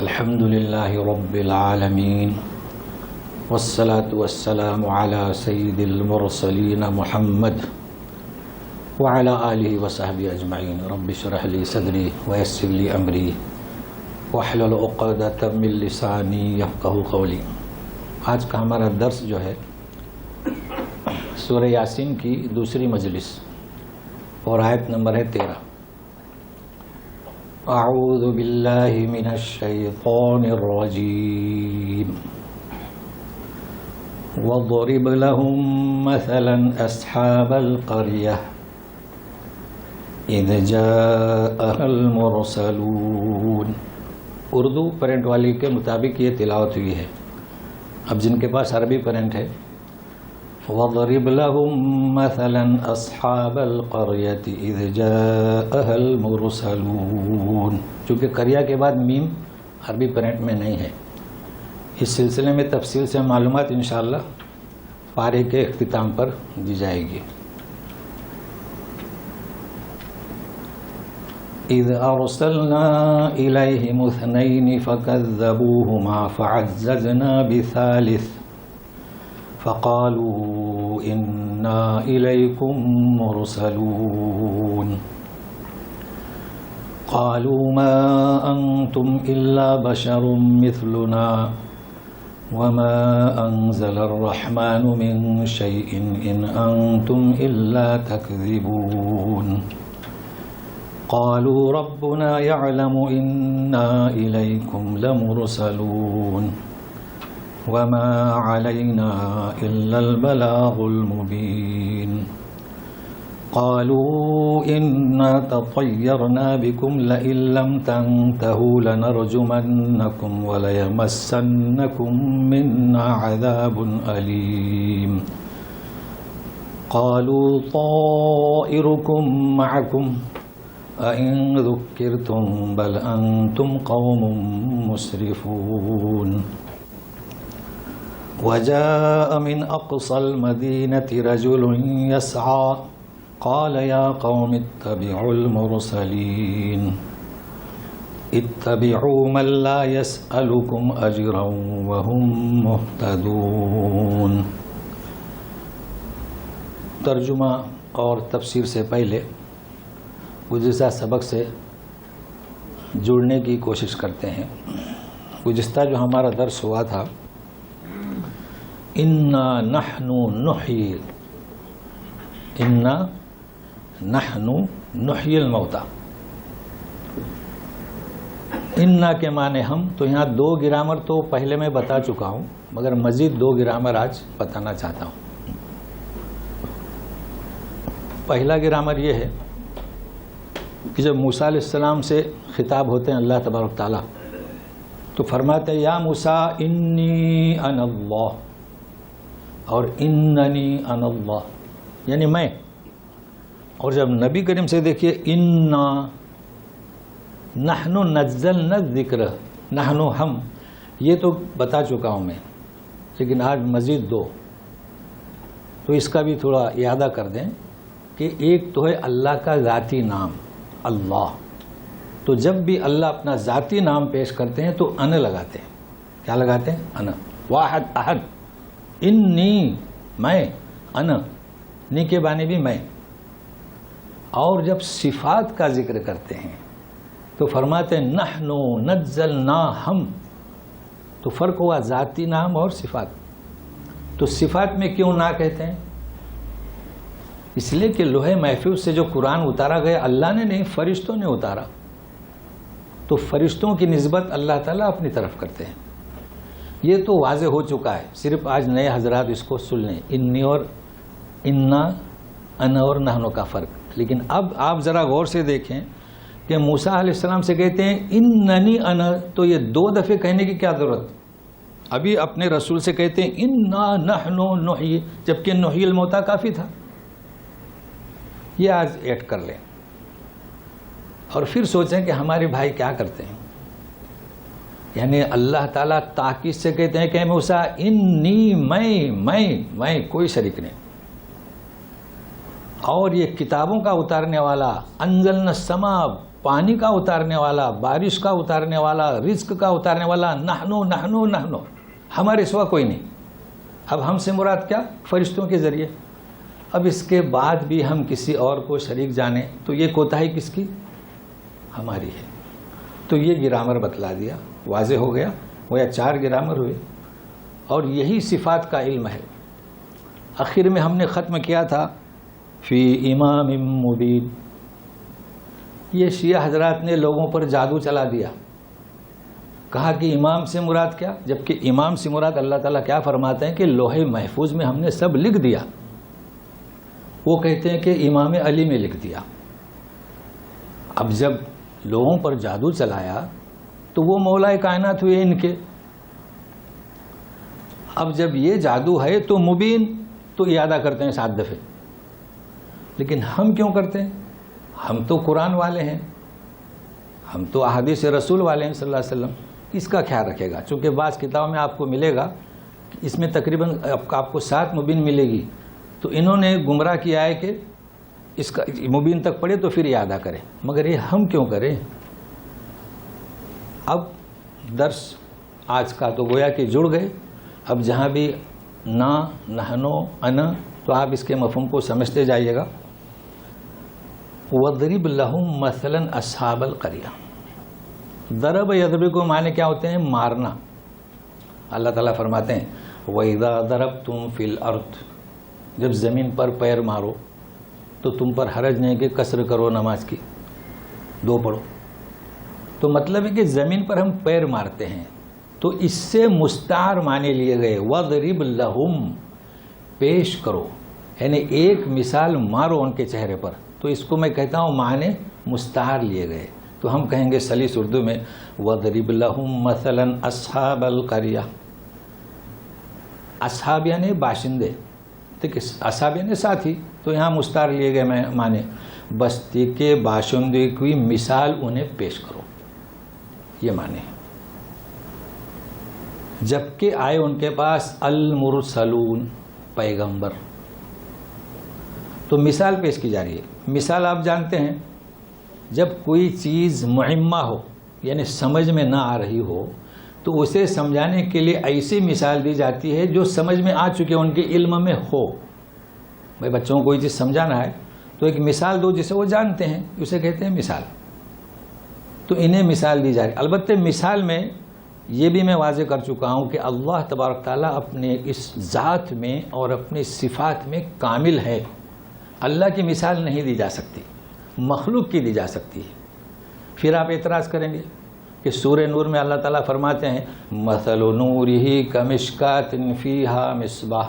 الحمد للہ رب العالمین والصلاة والسلام على سید المرسلین محمد وعلى آلہ وصحبہ اجمعین رب اشرح لی صدری ویسر لی امری واحلل عقدۃ من لسانی یفقہوا قولی۔ آج کا ہمارا درس جو ہے سورہ یاسین کی دوسری مجلس اور آیت نمبر ہے 13۔ اعوذ باللہ من الشیطان الرجیم وَاضْرِبْ لَهُمْ مَثَلًا أَصْحَابَ الْقَرْيَةِ إِذْ جَاءَهَا الْمُرْسَلُونَ۔ اردو پرنٹ والی کے مطابق یہ تلاوت ہوئی ہے۔ اب جن کے پاس عربی پرنٹ ہے، وَاضْرِبْ لَهُمْ مَثَلًا أَصْحَابَ الْقَرْيَةِ إِذْ جَاءَهَا الْمُرْسَلُونَ، چونکہ قریہ کے بعد میم عربی پرنٹ میں نہیں ہے۔ اس سلسلے میں تفصیل سے معلومات انشاءاللہ پارے کے اختتام پر دی جائے گی۔ اِذْ أَرْسَلْنَا إِلَيْهِمُ اثْنَيْنِ فَكَذَّبُوهُمَا فَعَزَّزْنَا بِثَالِثٍ فَقَالُوا إِنَّا إِلَيْكُمْ مُرْسَلُونَ قَالُوا مَا أَنْتُمْ إِلَّا بَشَرٌ مِثْلُنَا وَمَا أَنزَلَ الرَّحْمَنُ مِنْ شَيْءٍ إِنْ أَنْتُمْ إِلَّا تَكْذِبُونَ قَالُوا رَبُّنَا يَعْلَمُ إِنَّا إِلَيْكُمْ لَمُرْسَلُونَ وَمَا عَلَيْنَا إِلَّا الْبَلَاغُ الْمُبِينُ قَالُوا إِنَّا تَطَيَّرْنَا بِكُمْ لَئِن لَّمْ تَنْتَهُوا لَنَرْجُمَنَّكُمْ وَلَيَمَسَّنَّكُمْ مِنَّا عَذَابٌ أَلِيمٌ قَالُوا طَائِرُكُمْ مَعَكُمْ أَإِن ذُكِّرْتُمْ بَلْ أَنْتُمْ قَوْمٌ مُسْرِفُونَ وَجَاءَ مِنْ أَقْصَى الْمَدِينَةِ رَجُلٌ يَسْعَى قَالَ يَا قَوْمِ اتَّبِعُوا الْمُرْسَلِينَ اتَّبِعُوا مَن لَّا يَسْأَلُكُمْ أَجْرًا وَهُمْ مُهْتَدُونَ۔ ترجمہ اور تفسیر سے پہلے گزشتہ سبق سے جڑنے کی کوشش کرتے ہیں۔ گزشتہ جو ہمارا درس ہوا تھا، اِنَّا نَحْنُ نُحْيِي الْمَوْتَى، اِنَّا کے معنی ہم، تو یہاں دو گرامر تو پہلے میں بتا چکا ہوں، مگر مزید دو گرامر آج بتانا چاہتا ہوں۔ پہلا گرامر یہ ہے کہ جب موسیٰ علیہ السلام سے خطاب ہوتے ہیں اللہ تبارک تعالیٰ، تو فرماتے ہیں یا موسیٰ انی انا اللہ، اور اننی انا اللہ یعنی میں۔ اور جب نبی کریم سے دیکھیے انا نحن نزلنا الذکر، نحن ہم، یہ تو بتا چکا ہوں میں، لیکن آج مزید دو، تو اس کا بھی تھوڑا اعادہ کر دیں کہ ایک تو ہے اللہ کا ذاتی نام اللہ، تو جب بھی اللہ اپنا ذاتی نام پیش کرتے ہیں تو انا لگاتے ہیں۔ کیا لگاتے ہیں؟ انا، واحد احد، انی میں، انا نی کے بانی بھی میں۔ اور جب صفات کا ذکر کرتے ہیں تو فرماتے ہیں نحن نزلنا، ہم، تو فرق ہوا ذاتی نام اور صفات۔ تو صفات میں کیوں نہ کہتے ہیں؟ اس لیے کہ لوح محفوظ سے جو قرآن اتارا گیا اللہ نے نہیں، فرشتوں نے اتارا، تو فرشتوں کی نسبت اللہ تعالیٰ اپنی طرف کرتے ہیں۔ یہ تو واضح ہو چکا ہے، صرف آج نئے حضرات اس کو سن لیں، انی اور انا، انا اور نحن کا فرق۔ لیکن اب آپ ذرا غور سے دیکھیں کہ موسیٰ علیہ السلام سے کہتے ہیں اننی انا، تو یہ دو دفعے کہنے کی کیا ضرورت؟ ابھی اپنے رسول سے کہتے ہیں انا نحن نحیی، جبکہ نحیی الموتیٰ کافی تھا۔ یہ آج ایڈ کر لیں اور پھر سوچیں کہ ہمارے بھائی کیا کرتے ہیں۔ یعنی اللہ تعالیٰ تاکید سے کہتے ہیں کہ موسیٰ انی میں کوئی شریک نہیں۔ اور یہ کتابوں کا اتارنے والا انزلنا السماء پانی کا اتارنے والا، بارش کا اتارنے والا، رزق کا اتارنے والا نحنو نحنو نحنو، ہمارے سوا کوئی نہیں. اب ہم سے مراد کیا؟ فرشتوں کے ذریعے. اب اس کے بعد بھی ہم کسی اور کو شریک جانیں تو یہ کوتاہی کس کی؟ ہماری ہے. تو یہ گرامر بتلا دیا، واضح ہو گیا. وہ یا 4 گرامر ہوئے اور یہی صفات کا علم ہے. آخر میں ہم نے ختم کیا تھا فی امام مبین. یہ شیعہ حضرات نے لوگوں پر جادو چلا دیا، کہا کہ امام سے مراد کیا، جبکہ امام سے مراد اللہ تعالیٰ کیا فرماتے ہیں کہ لوح محفوظ میں ہم نے سب لکھ دیا. وہ کہتے ہیں کہ امام علی میں لکھ دیا. اب جب لوگوں پر جادو چلایا تو وہ مولا کائنات ہوئے ان کے. اب جب یہ جادو ہے تو مبین تو اعادہ کرتے ہیں 7 دفعے. لیکن ہم کیوں کرتے ہیں؟ ہم تو قرآن والے ہیں، ہم تو احادیث رسول والے ہیں صلی اللہ علیہ وسلم. اس کا خیال رکھے گا، چونکہ بعض کتابوں میں آپ کو ملے گا اس میں تقریباً آپ کو 7 مبین ملے گی. تو انہوں نے گمراہ کیا ہے کہ اس کا مبین تک پڑھے تو پھر اعادہ کریں. مگر یہ ہم کیوں کریں؟ اب درس آج کا تو گویا کہ جڑ گئے. اب جہاں بھی نا، نحنو، انا، تو آپ اس کے مفہوم کو سمجھتے جائیے گا. وَضْرِبْ لَهُمْ مَثَلًا أَصْحَابَ الْقَرْيَةِ. ضرب یضرب کو معنی کیا ہوتے ہیں؟ مارنا. اللہ تعالیٰ فرماتے ہیں وَإِذَا ضَرَبْتُمْ فِي الْأَرْضِ. جب زمین پر پیر مارو تو تم پر حرج نہیں کہ قصر کرو نماز کی، 2 پڑھو. تو مطلب ہے کہ زمین پر ہم پیر مارتے ہیں تو اس سے مستعار معنی لیے گئے. وَضْرِبْ لَهُمْ، پیش کرو، یعنی ایک مثال مارو ان کے چہرے پر. تو اس کو میں کہتا ہوں معنی مستعار لیے گئے. تو ہم کہیں گے سلیس اردو میں وَضْرِبْ لَهُمْ مَثَلًا أَصْحَابَ الْقَرْيَةِ. اصحاب یعنی باشندے، دیکھیں اصحاب یعنی ساتھی، تو یہاں مستعار لیے گئے میں معنی بستی کے باشندے کی مثال انہیں پیش کرو، یہ معنی ہے. جبکہ آئے ان کے پاس المرسلون، پیغمبر. تو مثال پیش کی جا رہی ہے. مثال آپ جانتے ہیں جب کوئی چیز معمہ ہو یعنی سمجھ میں نہ آ رہی ہو تو اسے سمجھانے کے لیے ایسی مثال دی جاتی ہے جو سمجھ میں آ چکے ان کے علم میں ہو. بھائی بچوں کو کوئی چیز سمجھانا ہے تو ایک مثال دو جسے وہ جانتے ہیں، اسے کہتے ہیں مثال. تو انہیں مثال دی جا رہی ہے. البتہ مثال میں یہ بھی میں واضح کر چکا ہوں کہ اللہ تبارک تعالیٰ اپنے اس ذات میں اور اپنی صفات میں کامل ہے. اللہ کی مثال نہیں دی جا سکتی، مخلوق کی دی جا سکتی ہے. پھر آپ اعتراض کریں گے کہ سورہ نور میں اللہ تعالیٰ فرماتے ہیں مثل نورہ کمشکات فیہا مصباح.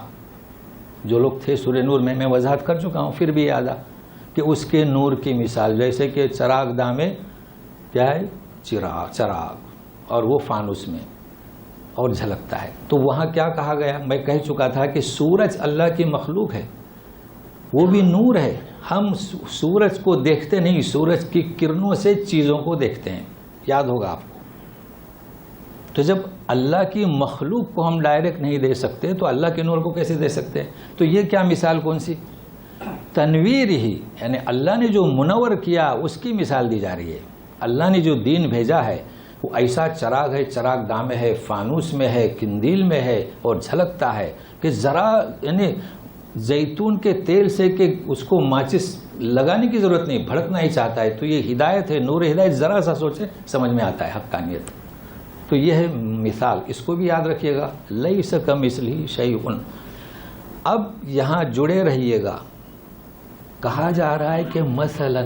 جو لوگ تھے سورہ نور میں وضاحت کر چکا ہوں، پھر بھی یاد آ کہ اس کے نور کی مثال جیسے کہ چراغ داں میں کیا ہے؟ چراغ، اور وہ فانوس میں اور جھلکتا ہے. تو وہاں کیا کہا گیا؟ میں کہہ چکا تھا کہ سورج اللہ کی مخلوق ہے، وہ بھی نور ہے. ہم سورج کو دیکھتے نہیں، سورج کی کرنوں سے چیزوں کو دیکھتے ہیں، یاد ہوگا آپ کو. تو جب اللہ کی مخلوق کو ہم ڈائریکٹ نہیں دے سکتے تو اللہ کے نور کو کیسے دے سکتے ہیں؟ تو یہ کیا مثال کون سی؟ تنویر ہی، یعنی اللہ نے جو منور کیا اس کی مثال دی جا رہی ہے. اللہ نے جو دین بھیجا ہے وہ ایسا چراغ ہے، چراغ داں میں ہے، فانوس میں ہے، قندیل میں ہے اور جھلکتا ہے کہ ذرا یعنی زیتون کے تیل سے کہ اس کو ماچس لگانے کی ضرورت نہیں، بھڑکنا ہی چاہتا ہے. تو یہ ہدایت ہے، نور ہدایت. ذرا سا سوچے سمجھ میں آتا ہے حقانیت. تو یہ ہے مثال، اس کو بھی یاد رکھیے گا. لیس کمثلہ شیء. اب یہاں جڑے رہیے گا. کہا جا رہا ہے کہ مثلا،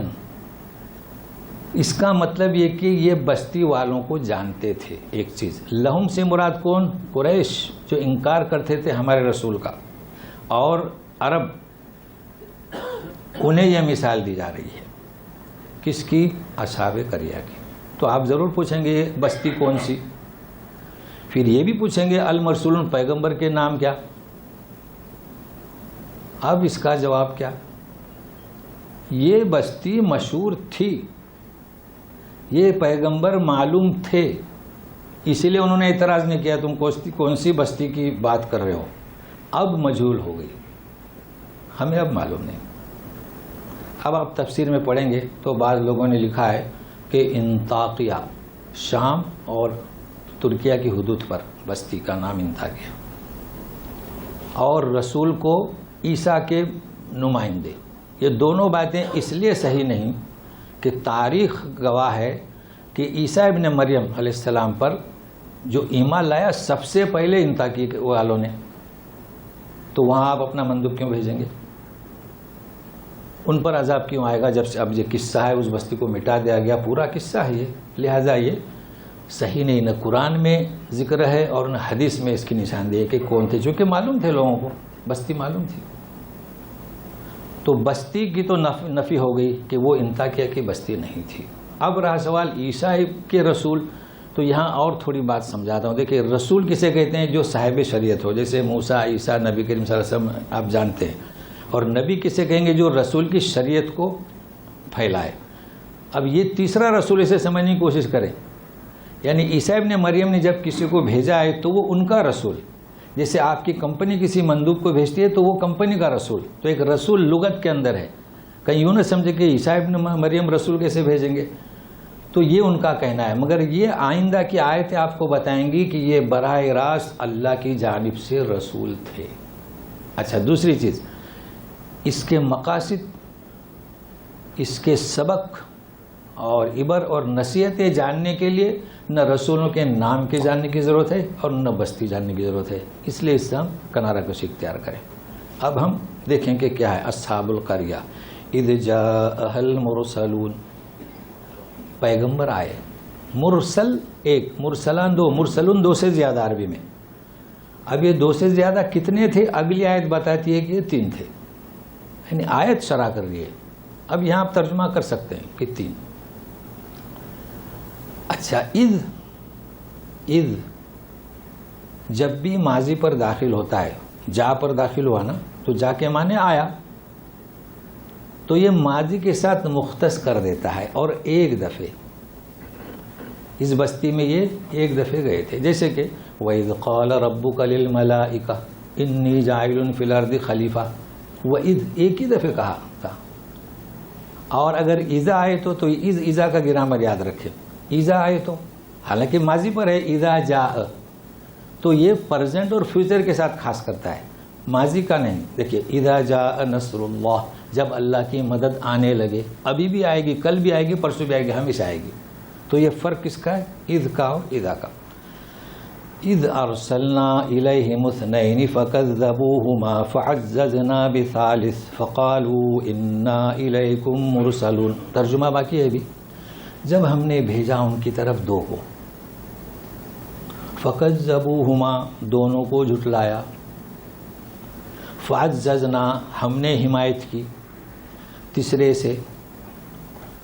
اس کا مطلب یہ کہ یہ بستی والوں کو جانتے تھے ایک چیز. لہم سے مراد کون؟ قریش، جو انکار کرتے تھے ہمارے رسول کا، اور عرب، انہیں یہ مثال دی جا رہی ہے. کس کی؟ اصحاب قریہ کی. تو آپ ضرور پوچھیں گے یہ بستی کون سی؟ پھر یہ بھی پوچھیں گے المرسولون، پیغمبر کے نام کیا؟ اب اس کا جواب کیا؟ یہ بستی مشہور تھی، یہ پیغمبر معلوم تھے، اسی لیے انہوں نے اعتراض نہیں کیا تم کون سی بستی کی بات کر رہے ہو. اب مجہول ہو گئی، ہمیں اب معلوم نہیں. اب آپ تفسیر میں پڑھیں گے تو بعض لوگوں نے لکھا ہے کہ انطاکیہ، شام اور ترکیہ کی حدود پر بستی کا نام انطاکیہ، اور رسول کو عیسیٰ کے نمائندے. یہ دونوں باتیں اس لیے صحیح نہیں کہ تاریخ گواہ ہے کہ عیسیٰ ابن مریم علیہ السلام پر جو ایمان لایا سب سے پہلے انطاکیہ والوں نے، تو وہاں آپ اپنا مندوب کیوں بھیجیں گے؟ ان پر عذاب کیوں آئے گا جب اب یہ قصہ ہے اس بستی کو مٹا دیا گیا؟ پورا قصہ ہے یہ، لہٰذا یہ صحیح نہیں، نہ قرآن میں ذکر ہے اور نہ حدیث میں اس کی نشاندہی ہے کہ کون تھے، چونکہ معلوم تھے لوگوں کو، بستی معلوم تھی. تو بستی کی تو نفی ہو گئی کہ وہ انطاکیہ کی بستی نہیں تھی. اب رہا سوال عیسیٰ کے رسول، تو یہاں اور تھوڑی بات سمجھاتا ہوں. دیکھیں رسول کسے کہتے ہیں؟ جو صاحب شریعت ہو، جیسے موسیٰ، عیسیٰ، نبی کریم صلی اللہ علیہ وسلم آپ جانتے ہیں. اور نبی کسے کہیں گے؟ جو رسول کی شریعت کو پھیلائے. اب یہ تیسرا رسول اسے سمجھنے کی کوشش کریں، یعنی عیسیٰ ابن مریم نے جب کسی کو بھیجا ہے تو وہ ان کا رسول، جیسے آپ کی کمپنی کسی مندوب کو بھیجتی ہے تو وہ کمپنی کا رسول. تو ایک رسول لغت کے اندر ہے، کہیں یوں نہ سمجھے کہ عیسیٰ ابن مریم رسول کیسے بھیجیں گے. تو یہ ان کا کہنا ہے، مگر یہ آئندہ کی آیتیں آپ کو بتائیں گی کہ یہ براہ راست اللہ کی جانب سے رسول تھے. اچھا، دوسری چیز، اس کے مقاصد، اس کے سبق اور عبر اور نصیحتیں جاننے کے لیے نہ رسولوں کے نام کے جاننے کی ضرورت ہے اور نہ بستی جاننے کی ضرورت ہے. اس لیے اس سے ہم کنارہ کشی اختیار کریں. اب ہم دیکھیں کہ کیا ہے. اصحاب القریہ اذ جاءها المرسلون، پیغمبر آئے. مرسل ایک، مرسلان دو، مرسلون دو سے زیادہ عربی میں. اب یہ دو سے زیادہ کتنے تھے؟ اگلی آیت بتاتی ہے کہ یہ 3 تھے، یعنی آیت شرح کر رہی ہے. اب یہاں آپ ترجمہ کر سکتے ہیں کہ 3. اچھا، اذ جب بھی ماضی پر داخل ہوتا ہے، جا پر داخل ہوا نا، تو جا کے معنی آیا، تو یہ ماضی کے ساتھ مختص کر دیتا ہے. اور ایک دفعے اس بستی میں یہ ایک دفعے گئے تھے، جیسے کہ وَإِذْ قَالَ رَبُّكَ لِلْمَلَائِكَةِ إِنِّي جَاعِلٌ فِي الْأَرْضِ خَلِيفَةً. وَإِذْ ایک ہی دفعے کہا تھا. اور اگر اذا آئے تو اذا کا گرامر یاد رکھے. اذا آئے تو حالانکہ ماضی پر ہے، اذا جاء، تو یہ پرزنٹ اور فیوچر کے ساتھ خاص کرتا ہے، ماضی کا نہیں. دیکھیے اذا جاء نصر اللہ، جب اللہ کی مدد آنے لگے. ابھی بھی آئے گی، کل بھی آئے گی، پرسوں بھی آئے گی، ہمیشہ آئے گی. تو یہ فرق کس کا ہے؟ اذ کا اور اذا کا. اذ ارسلنا الیہم اثنین فکذبوہما فعززنا بثالث فقالوا انا الیکم مرسلون. ترجمہ باقی ہے بھی. جب ہم نے بھیجا ان کی طرف 2 کو، فکذبوہما دونوں کو جھٹلایا، فعززنا ہم نے حمایت کی تیسرے سے.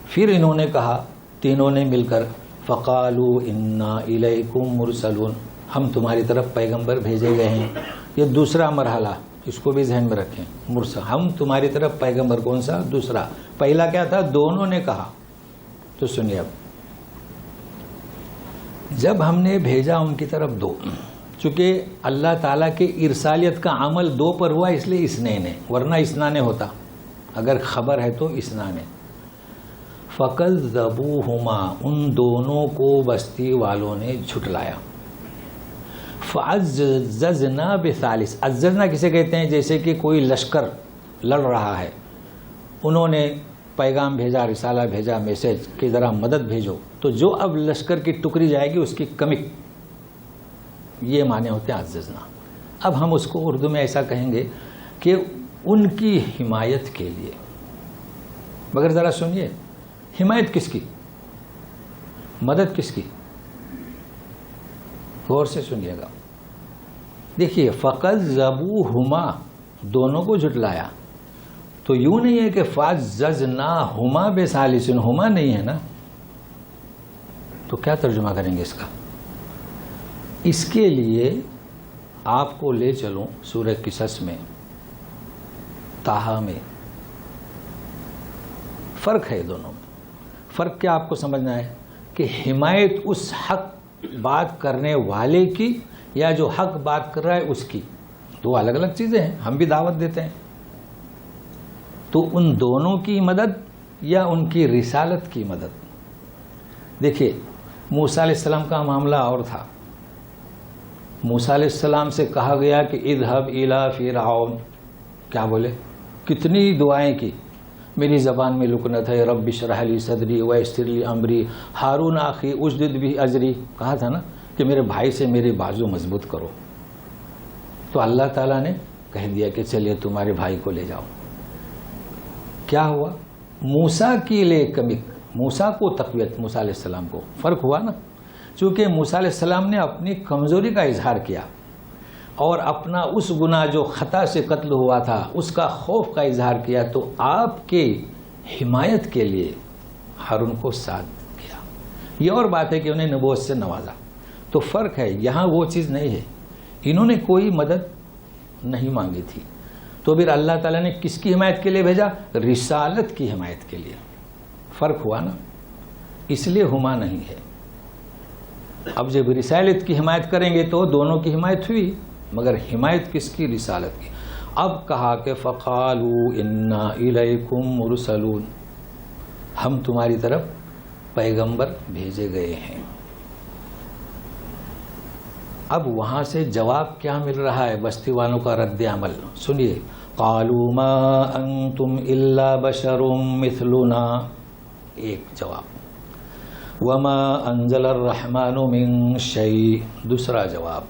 پھر انہوں نے کہا، تینوں نے مل کر، فقالوا انا الیکم مرسلون، ہم تمہاری طرف پیغمبر بھیجے گئے ہیں. یہ دوسرا مرحلہ، اس کو بھی ذہن میں رکھیں. مرسل، ہم تمہاری طرف پیغمبر. کون سا؟ دوسرا. پہلا کیا تھا؟ دونوں نے کہا. تو سنیے، اب جب ہم نے بھیجا ان کی طرف 2، چونکہ اللہ تعالیٰ کے ارسالیت کا عمل 2 پر ہوا اس لیے اثنین ہے، ورنہ اثنان ہوتا. اگر خبر ہے تو اثنان ہے. فکذبوہما، ان دونوں کو بستی والوں نے جھٹلایا. فعززنا بثالث، عززنا کسے کہتے ہیں؟ جیسے کہ کوئی لشکر لڑ رہا ہے، انہوں نے پیغام بھیجا، رسالہ بھیجا، میسج کہ ذرا مدد بھیجو، تو جو اب لشکر کی ٹکڑی جائے گی اس کی کمی، یہ معنی ہوتے ہیں عززنا. اب ہم اس کو اردو میں ایسا کہیں گے کہ ان کی حمایت کے لیے. مگر ذرا سنیے، حمایت کس کی؟ مدد کس کی؟ غور سے سنیے گا. دیکھیے فکذبوہما، دونوں کو جھٹلایا. تو یوں نہیں ہے کہ فعززناہما بثالث، ہما نہیں ہے نا. تو کیا ترجمہ کریں گے اس کا؟ اس کے لیے آپ کو لے چلوں سورہ قصص میں، طٰہٰ میں. فرق ہے دونوں میں. فرق کیا آپ کو سمجھنا ہے کہ حمایت اس حق بات کرنے والے کی یا جو حق بات کر رہا ہے اس کی، 2 الگ الگ چیزیں ہیں. ہم بھی دعوت دیتے ہیں، تو ان دونوں کی مدد یا ان کی رسالت کی مدد. دیکھیے موسیٰ علیہ السلام کا معاملہ اور تھا. موسیٰ علیہ السلام سے کہا گیا کہ اذهب الى فرعون، کیا بولے؟ کتنی دعائیں کی. میری زبان میں لکنت ہے، رب اشرح لی صدری ویسر لی امری ہارون اخی اشدد بہ اجری. کہا تھا نا کہ میرے بھائی سے میرے بازو مضبوط کرو. تو اللہ تعالیٰ نے کہہ دیا کہ چلیے تمہارے بھائی کو لے جاؤ. کیا ہوا؟ موسیٰ کی لے کمک، موسیٰ کو تقویت، موسیٰ علیہ السلام کو فرق ہوا نا. چونکہ موسیٰ علیہ السلام نے اپنی کمزوری کا اظہار کیا اور اپنا اس گناہ جو خطا سے قتل ہوا تھا اس کا خوف کا اظہار کیا، تو آپ کے حمایت کے لیے ہارون کو ساتھ کیا. یہ اور بات ہے کہ انہیں نبوت سے نوازا. تو فرق ہے، یہاں وہ چیز نہیں ہے. انہوں نے کوئی مدد نہیں مانگی تھی، تو پھر اللہ تعالیٰ نے کس کی حمایت کے لیے بھیجا؟ رسالت کی حمایت کے لیے. فرق ہوا نا، اس لیے ہما نہیں ہے. اب جب رسالت کی حمایت کریں گے تو دونوں کی حمایت ہوئی، مگر حمایت کس کی؟ رسالت کی. اب کہا کہ فقالوا انا الیکم مرسلون، ہم تمہاری طرف پیغمبر بھیجے گئے ہیں. اب وہاں سے جواب کیا مل رہا ہے بستی والوں کا رد عمل سنیے. قالوا ما انتم الا بشر مثلنا، ایک جواب. وما انزل الرحمن من شيء، دوسرا جواب.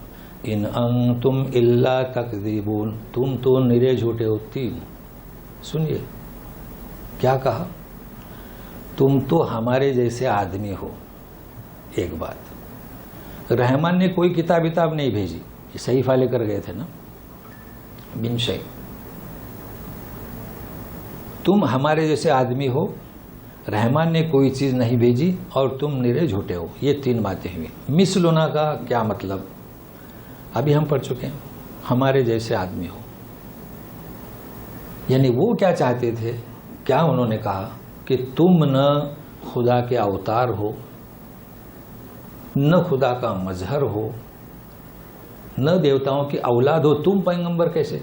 ان انتم الا تکذبون، تم تو نرے جھوٹے ہو. تین. سنیے کیا کہا، تم تو ہمارے جیسے آدمی ہو. ایک بات، رحمان نے کوئی کتاب نہیں بھیجی، یہ صحیفہ لے کر گئے تھے نا، بن شیء. تم ہمارے جیسے آدمی ہو، رحمان نے کوئی چیز نہیں بھیجی، اور تم نرے جھوٹے ہو. یہ تین باتیں ہوئی. مثلنا کا کیا مطلب؟ ابھی ہم پڑھ چکے ہیں، ہمارے جیسے آدمی ہو. یعنی وہ کیا چاہتے تھے؟ کیا انہوں نے کہا کہ تم نہ خدا کے اوتار ہو، نہ خدا کا مظہر ہو، نہ دیوتاؤں کی اولاد ہو، تم پیغمبر کیسے؟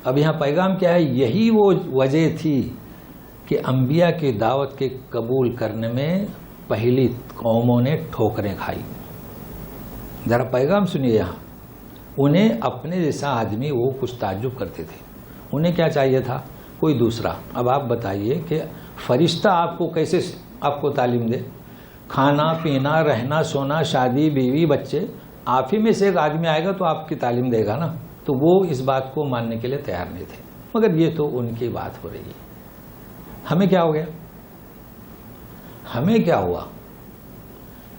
اب یہاں پیغام کیا ہے؟ یہی وہ وجہ تھی کہ انبیاء کی دعوت کے قبول کرنے میں پہلی قوموں نے ٹھوکریں کھائی. ذرا پیغام سنیے. یہاں انہیں اپنے جیسا آدمی وہ کچھ تعجب کرتے تھے. انہیں کیا چاہیے تھا؟ کوئی دوسرا. اب آپ بتائیے کہ فرشتہ آپ کو کیسے آپ کو تعلیم دے؟ کھانا پینا رہنا سونا شادی بیوی بچے، آپ ہی میں سے ایک آدمی آئے گا تو آپ کی تعلیم دے گا نا. تو وہ اس بات کو ماننے کے لیے تیار نہیں تھے. مگر یہ تو ان کی بات ہو رہی ہے. ہمیں کیا ہو گیا؟ ہمیں کیا ہوا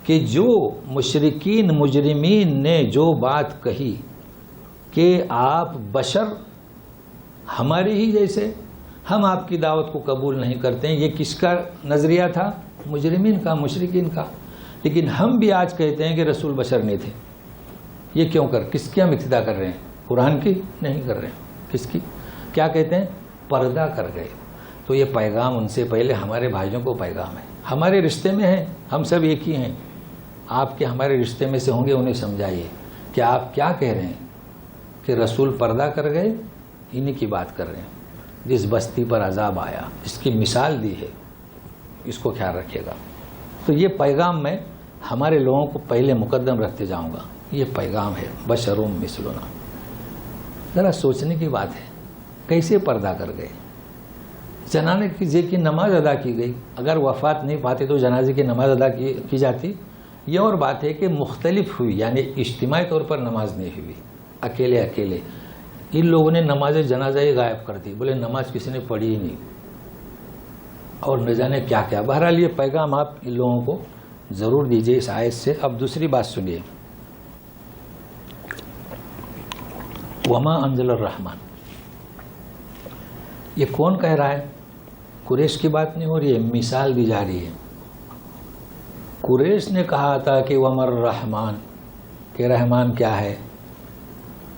کہ جو مشرکین مجرمین نے جو بات کہی کہ آپ بشر ہمارے ہی جیسے، ہم آپ کی دعوت کو قبول نہیں کرتے ہیں، یہ کس کا نظریہ تھا؟ مجرمین کا، مشرکین کا. لیکن ہم بھی آج کہتے ہیں کہ رسول بشر نہیں تھے. یہ کیوں کس کی ہم ابتدا کر رہے ہیں؟ قرآن کی نہیں کر رہے ہیں. کس کی؟ کیا کہتے ہیں؟ پردہ کر گئے. تو یہ پیغام ان سے پہلے ہمارے بھائیوں کو پیغام ہے. ہمارے رشتے میں ہیں، ہم سب ایک ہی ہیں. آپ کے ہمارے رشتے میں سے ہوں گے، انہیں سمجھائیے کہ آپ کیا کہہ رہے ہیں کہ رسول پردہ کر گئے. انہی کی بات کر رہے ہیں. جس بستی پر عذاب آیا، جس کی مثال دی ہے، اس کو خیال رکھیے گا. تو یہ پیغام میں ہمارے لوگوں کو پہلے مقدم رکھتے جاؤں گا. یہ پیغام ہے بشرون مثلنا. ذرا سوچنے کی بات ہے، کیسے پردہ کر گئے؟ جنازے کی نماز ادا کی گئی. اگر وفات نہیں پاتے تو جنازے کی نماز ادا کی جاتی. یہ اور بات ہے کہ مختلف ہوئی، یعنی اجتماعی طور پر نماز نہیں ہوئی، اکیلے اکیلے. ان لوگوں نے نماز جنازہ ہی غائب کر دی، بولے نماز کسی نے پڑھی ہی نہیں، اور نہ جانے کیا کیا. بہرحال یہ پیغام آپ ان لوگوں کو ضرور دیجیے اس آیت سے. اب دوسری بات سنیے. وما انزل الرحمن، یہ کون کہہ رہا ہے؟ قریش کی بات نہیں ہو رہی ہے، مثال دی جا رہی ہے. قریش نے کہا تھا کہ ومر الرحمن، کہ رحمان کیا ہے؟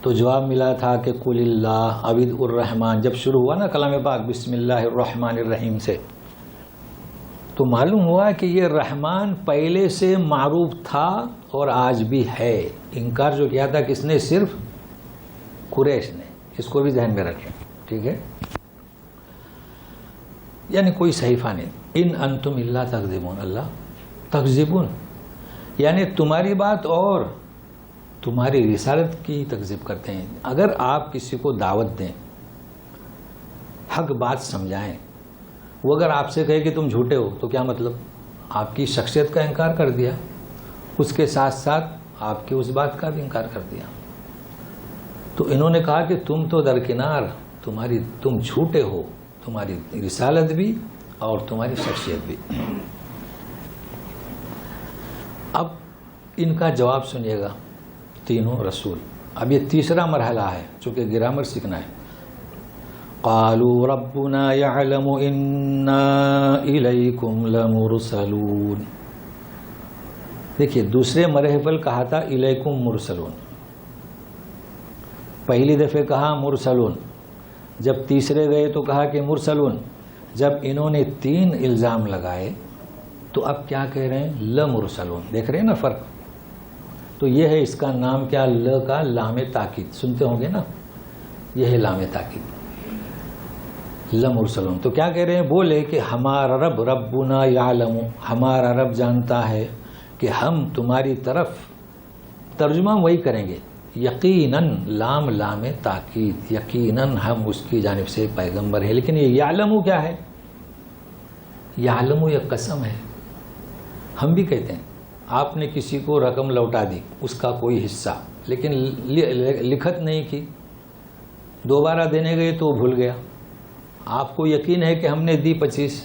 تو جواب ملا تھا کہ قل اللہ عبد الرحمن. جب شروع ہوا نا کلام پاک بسم اللہ الرحمن الرحیم سے، تو معلوم ہوا کہ یہ رحمان پہلے سے معروف تھا اور آج بھی ہے. انکار جو کیا تھا کس نے؟ صرف قریش نے. اس کو بھی ذہن میں رکھیں، ٹھیک ہے. یعنی کوئی صحیفہ نہیں. ان انتم الا تکذبون, اللہ تکذبون یعنی تمہاری بات اور تمہاری رسالت کی تکذیب کرتے ہیں. اگر آپ کسی کو دعوت دیں, حق بات سمجھائیں, وہ اگر آپ سے کہے کہ تم جھوٹے ہو تو کیا مطلب؟ آپ کی شخصیت کا انکار کر دیا, اس کے ساتھ ساتھ آپ کی اس بات کا بھی انکار کر دیا. تو انہوں نے کہا کہ تم تو درکنار, تم جھوٹے ہو, تمہاری رسالت بھی اور تمہاری شخصیت بھی. اب ان کا جواب سنیے گا تینوں رسول. اب یہ تیسرا مرحلہ ہے, چونکہ گرامر سیکھنا ہے. قالوا ربنا يعلم انا الیکم لمرسلون. دیکھیے دوسرے مرحلے کہا تھا الیکم مرسلون, پہلی دفعہ کہا مرسلون, جب تیسرے گئے تو کہا کہ مرسلون. جب انہوں نے 3 الزام لگائے تو اب کیا کہہ رہے ہیں؟ لمرسلون. دیکھ رہے ہیں نا فرق؟ تو یہ ہے اس کا نام کیا؟ ل کا لام تاکید. سنتے ہوں گے نا, یہ ہے لام تاکید, لمرسلون. تو کیا کہہ رہے ہیں؟ بولے کہ ہمارا رب, ربنا یعلم, ہمارا رب جانتا ہے کہ ہم تمہاری طرف, ترجمہ وہی کریں گے, یقیناً لام تاکید, یقیناً ہم اس کی جانب سے پیغمبر ہے. لیکن یہ یعلم کیا ہے؟ یعلم یہ قسم ہے. ہم بھی کہتے ہیں آپ نے کسی کو رقم لوٹا دی, اس کا کوئی حصہ, لیکن لکھت نہیں کی, دوبارہ دینے گئے تو بھول گیا. آپ کو یقین ہے کہ ہم نے دی 25,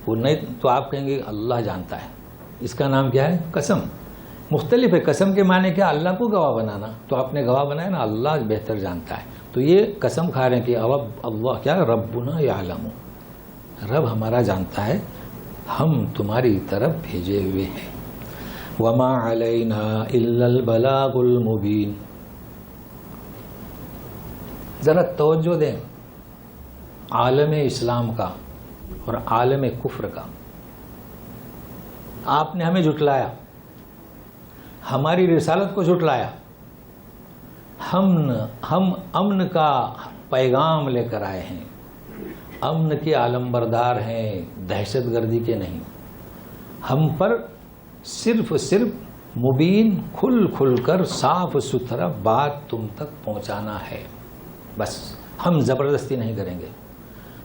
وہ نہیں, تو آپ کہیں گے اللہ جانتا ہے. اس کا نام کیا ہے؟ قسم. مختلف ہے. قسم کے معنی کیا؟ اللہ کو گواہ بنانا. تو آپ نے گواہ بنایا نا, اللہ بہتر جانتا ہے. تو یہ قسم کھا رہے ہیں کہ اب اللہ کیا؟ ربنا یعلم, رب ہمارا جانتا ہے, ہم تمہاری طرف بھیجے ہوئے ہیں. وما علینا الا البلاغ المبین. ذرا توجہ دیں عالم اسلام کا اور عالم کفر کا. آپ نے ہمیں جھٹلایا, ہماری رسالت کو جھٹلایا. ہم امن کا پیغام لے کر آئے ہیں, امن کے عالم بردار ہیں, دہشت گردی کے نہیں. ہم پر صرف مبین, کھل کر صاف ستھرا بات تم تک پہنچانا ہے بس. ہم زبردستی نہیں کریں گے,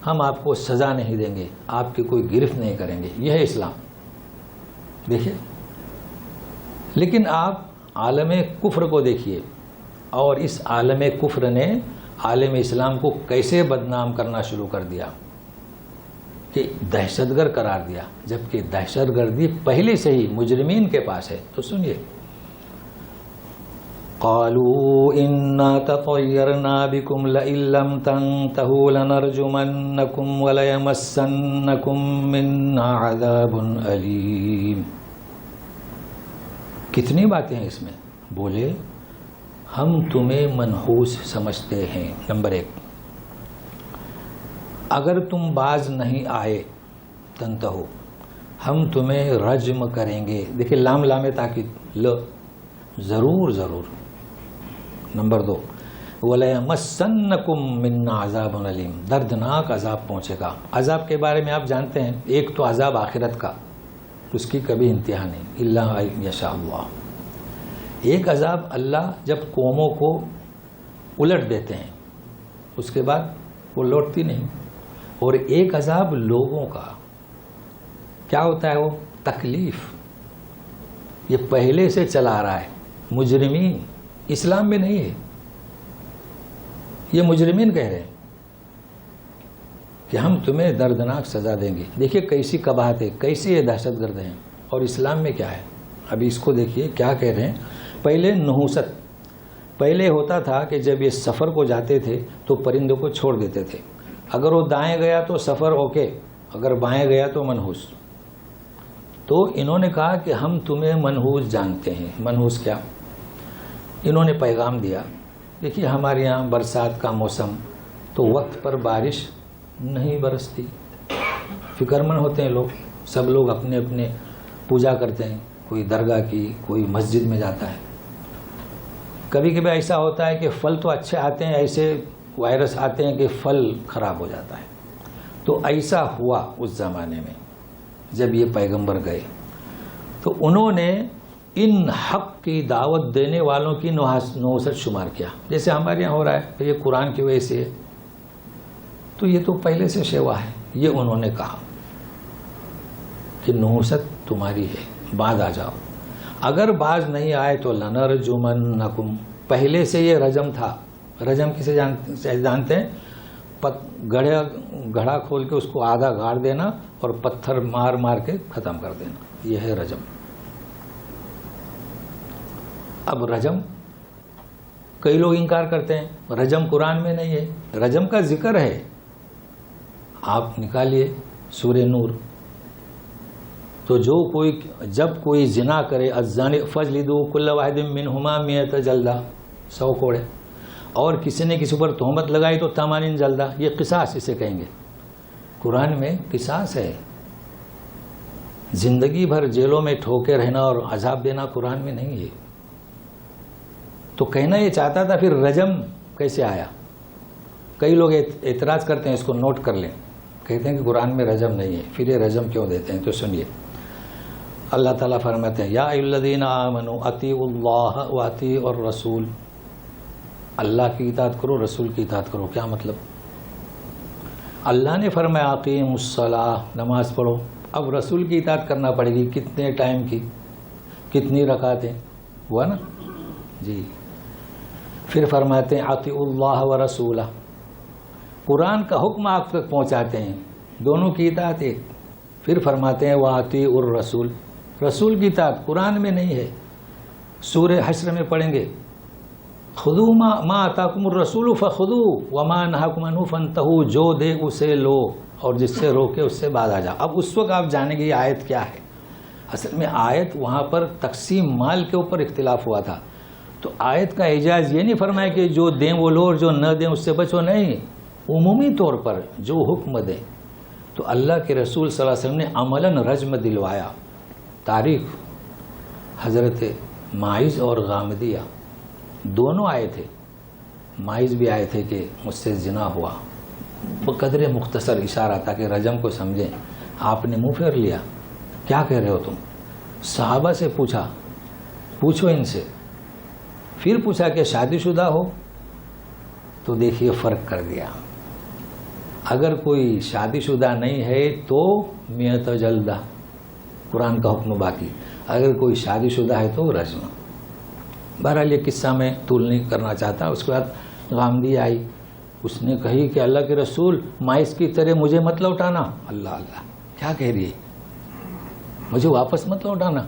ہم آپ کو سزا نہیں دیں گے, آپ کی کوئی گرفت نہیں کریں گے. یہ ہے اسلام. دیکھیے, لیکن آپ عالم کفر کو دیکھیے, اور اس عالم کفر نے عالم اسلام کو کیسے بدنام کرنا شروع کر دیا کہ دہشت گرد قرار دیا, جبکہ دہشت گردی پہلے سے ہی مجرمین کے پاس ہے. تو سنیے, قالوا انا تطیرنا بکم لئن لم تنتهوا لنرجمنکم ولیمسنکم منا عذاب علیم. کتنی باتیں ہیں اس میں. بولے ہم تمہیں منحوس سمجھتے ہیں. نمبر 1, اگر تم باز نہیں آئے تنتہو, ہم تمہیں رجم کریں گے. دیکھیں لام تاکید, ضرور. نمبر 2, وَلَيَمَسَّنَّكُم مِّنَّا عَذَابٌ عَلِيمٌ, دردناک عذاب پہنچے گا. عذاب کے بارے میں آپ جانتے ہیں, ایک تو عذاب آخرت کا, اس کی کبھی انتہا نہیں, الا ان یشاء اللہ. ایک عذاب اللہ جب قوموں کو الٹ دیتے ہیں, اس کے بعد وہ لوٹتی نہیں. اور ایک عذاب لوگوں کا کیا ہوتا ہے؟ وہ تکلیف. یہ پہلے سے چلا رہا ہے. مجرمین اسلام میں نہیں ہے, یہ مجرمین کہہ رہے ہیں کہ ہم تمہیں دردناک سزا دیں گے. دیکھیے کیسی قباحت ہے, کیسی یہ دہشت گرد ہیں. اور اسلام میں کیا ہے, ابھی اس کو دیکھیے کیا کہہ رہے ہیں. پہلے نحوست, پہلے ہوتا تھا کہ جب یہ سفر کو جاتے تھے تو پرندوں کو چھوڑ دیتے تھے. اگر وہ دائیں گیا تو سفر اوکے, اگر بائیں گیا تو منحوس. تو انہوں نے کہا کہ ہم تمہیں منحوس جانتے ہیں. منحوس کیا؟ انہوں نے پیغام دیا, دیکھیے ہمارے یہاں برسات کا موسم تو وقت پر بارش نہیں برستی. فکر مند ہوتے ہیں لوگ, سب لوگ اپنے اپنے پوجا کرتے ہیں, کوئی درگاہ کی, کوئی مسجد میں جاتا ہے. کبھی کبھی ایسا ہوتا ہے کہ پھل تو اچھے آتے ہیں, ایسے وائرس آتے ہیں کہ پھل خراب ہو جاتا ہے. تو ایسا ہوا اس زمانے میں جب یہ پیغمبر گئے تو انہوں نے ان حق کی دعوت دینے والوں کی نحوست شمار کیا، جیسے ہمارے یہاں ہو رہا ہے یہ قرآن کی وجہ سے ہے، تو یہ تو پہلے سے شیوا ہے۔ یہ انہوں نے کہا کہ نحوست تمہاری ہے، باز آ جاؤ، اگر باز نہیں آئے تو لنرجمنکم، پہلے سے یہ رجم تھا۔ رجم کسے جانتے ہیں؟ گڑھا کھول کے اس کو آدھا گاڑ دینا اور پتھر مار مار کے ختم کر دینا، یہ ہے رجم۔ اب رجم کئی لوگ انکار کرتے ہیں، رجم قرآن میں نہیں ہے، رجم کا ذکر ہے، آپ نکالیے سورہ نور، تو جب کوئی زنا کرے الزانی فجلدوا کل واحد منہما 100 جلدہ، 100 کوڑے، اور کسی نے کسی پر تہمت لگائی تو 80 جلدہ، یہ قصاص اسے کہیں گے۔ قرآن میں قصاص ہے، زندگی بھر جیلوں میں ٹھوکے رہنا اور عذاب دینا قرآن میں نہیں ہے۔ تو کہنا یہ چاہتا تھا پھر رجم کیسے آیا؟ کئی لوگ اعتراض کرتے ہیں، اس کو نوٹ کر لیں، کہتے ہیں کہ قرآن میں رجم نہیں ہے، پھر یہ رجم کیوں دیتے ہیں؟ تو سنیے، اللہ تعالیٰ فرماتے ہیں یا ایھا الذین آمنوا اطیعوا اللہ واطیعوا الرسول، اللہ کی اطاعت کرو، رسول کی اطاعت کرو۔ کیا مطلب؟ اللہ نے فرمایا اقیموا الصلاۃ، نماز پڑھو، اب رسول کی اطاعت کرنا پڑے گی، کتنے ٹائم کی، کتنی رکعتیں، ہوا نا جی۔ پھر فرماتے ہیں اطیعوا اللہ ورسولہ، قرآن کا حکم آپ تک پہنچاتے ہیں، دونوں کی اطاعت ایک۔ پھر فرماتے ہیں واطیعوا الرسول، رسول کی اطاعت قرآن میں نہیں ہے، سورہ حشر میں پڑھیں گے خذوا ما آتاکم الرسول فخذوہ وما نہاکم عنہ فانتہوا، جو دے اسے لو اور جس سے روکے اس سے باز آ جاؤ۔ اب اس وقت آپ جانیں گے یہ آیت کیا ہے۔ اصل میں آیت وہاں پر تقسیم مال کے اوپر اختلاف ہوا تھا، تو آیت کا اعجاز یہ نہیں فرمایا کہ جو دیں وہ لو اور جو نہ دیں اس سے بچو، نہیں، عمومی طور پر جو حکم دیں۔ تو اللہ کے رسول صلی اللہ علیہ وسلم نے عملاً رجم دلوایا۔ تاریخ حضرت ماعز اور غامدیہ دونوں آئے تھے، ماعز بھی آئے تھے کہ مجھ سے زنا ہوا، بقدر مختصر اشارہ تاکہ رجم کو سمجھیں۔ آپ نے منہ پھیر لیا، کیا کہہ رہے ہو تم؟ صحابہ سے پوچھا، پوچھو ان سے، پھر پوچھا کہ شادی شدہ ہو، تو دیکھیے فرق کر دیا۔ اگر کوئی شادی شدہ نہیں ہے تو 100 جلدہ، قرآن کا حکم باقی، اگر کوئی شادی شدہ ہے تو رجم۔ بہرحال یہ قصہ میں طول نہیں کرنا چاہتا۔ اس کے بعد غامدی آئی، اس نے کہی کہ اللہ کے رسول ماعز کی طرح مجھے مت لوٹانا۔ اللہ اللہ، کیا کہہ رہی ہے؟ مجھے واپس مت لوٹانا۔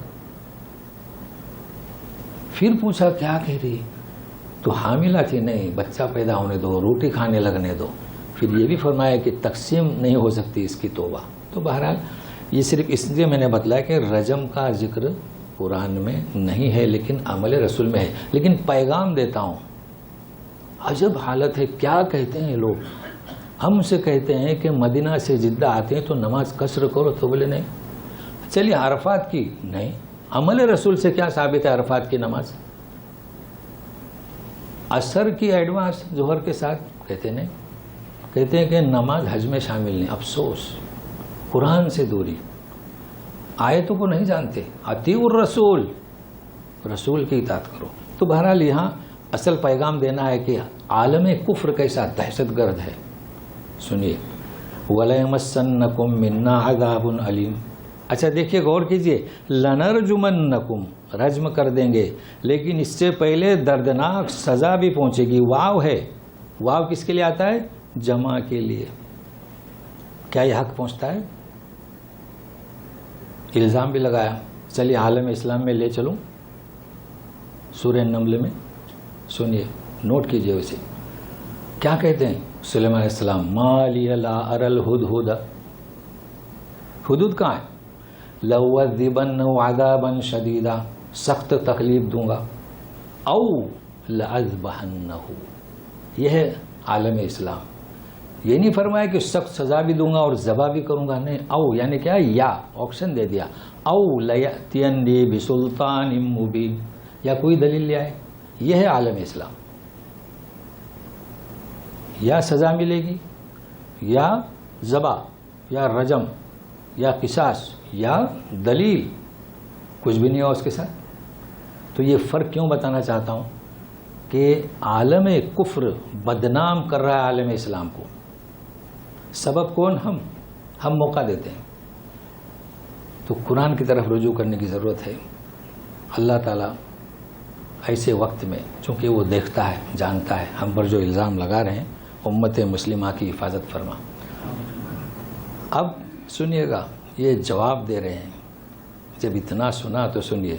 پھر پوچھا کیا کہہ رہی ہے؟ تو حاملہ تھی، نہیں، بچہ پیدا ہونے دو، روٹی کھانے لگنے دو۔ پھر یہ بھی فرمایا کہ تقسیم نہیں ہو سکتی اس کی توبہ۔ تو بہرحال یہ صرف اس لیے میں نے بتلایا کہ رجم کا ذکر قرآن میں نہیں ہے لیکن عمل رسول میں ہے۔ لیکن پیغام دیتا ہوں، عجب حالت ہے، کیا کہتے ہیں لوگ۔ ہم سے کہتے ہیں کہ مدینہ سے جدہ آتے ہیں تو نماز قصر کرو، تو بولے نہیں، چلیے عرفات کی، نہیں، عمل رسول سے کیا ثابت ہے عرفات کی نماز؟ عصر کی ایڈوانس ظہر کے ساتھ، کہتے نہیں، کہتے ہیں کہ نماز حج میں شامل نہیں۔ افسوس، قرآن سے دوری، آیتوں کو نہیں جانتے۔ اطیعوا الرسول، رسول کی اطاعت کرو۔ تو بہرحال یہاں اصل پیغام دینا ہے کہ عالم کفر کیسا دہشت گرد ہے۔ سنیے، وَلَيَمَسَّنَّكُم مِّنَّا عَذَابٌ أَلِيمٌ۔ اچھا دیکھیے، غور کیجئے، لَنَرْجُمَنَّكُم، رجم کر دیں گے، لیکن اس سے پہلے دردناک سزا بھی پہنچے گی۔ واو ہے، واو کس کے لیے آتا ہے؟ جمع کے لیے۔ کیا یہ حق پہنچتا ہے؟ الزام بھی لگایا۔ چلیے عالم اسلام میں لے چلوں، سورہ نمل میں سنیے، نوٹ کیجئے اسے، کیا کہتے ہیں سلیمان علیہ السلام؟ ما لی لا اری الہدہد، حدود کہاں ہے؟ لَأُعَذِّبَنَّهُ عَذَابًا شَدِيدًا، سخت تکلیف دوں گا، او لَأَذْبَحَنَّهُ، یہ ہے عالم اسلام۔ یہ نہیں فرمایا کہ سخت سزا بھی دوں گا اور ذبح بھی کروں گا، نہیں، او یعنی کیا، یا آپشن دے دیا، او لَيَأْتِيَنِّي بِسُلْطَانٍ مُبِينٍ، یا کوئی دلیل لے آئے۔ یہ ہے عالم اسلام، یا سزا ملے گی یا ذبح یا رجم یا قصاص یا دلیل، کچھ بھی نہیں ہوا اس کے ساتھ. تو یہ فرق کیوں بتانا چاہتا ہوں کہ عالم کفر بدنام کر رہا ہے عالم اسلام کو. سبب کون؟ ہم موقع دیتے ہیں. تو قرآن کی طرف رجوع کرنے کی ضرورت ہے. اللہ تعالیٰ ایسے وقت میں چونکہ وہ دیکھتا ہے، جانتا ہے ہم پر جو الزام لگا رہے ہیں، امت مسلمہ کی حفاظت فرما. اب سنیے گا یہ جواب دے رہے ہیں. جب اتنا سنا تو سنیے.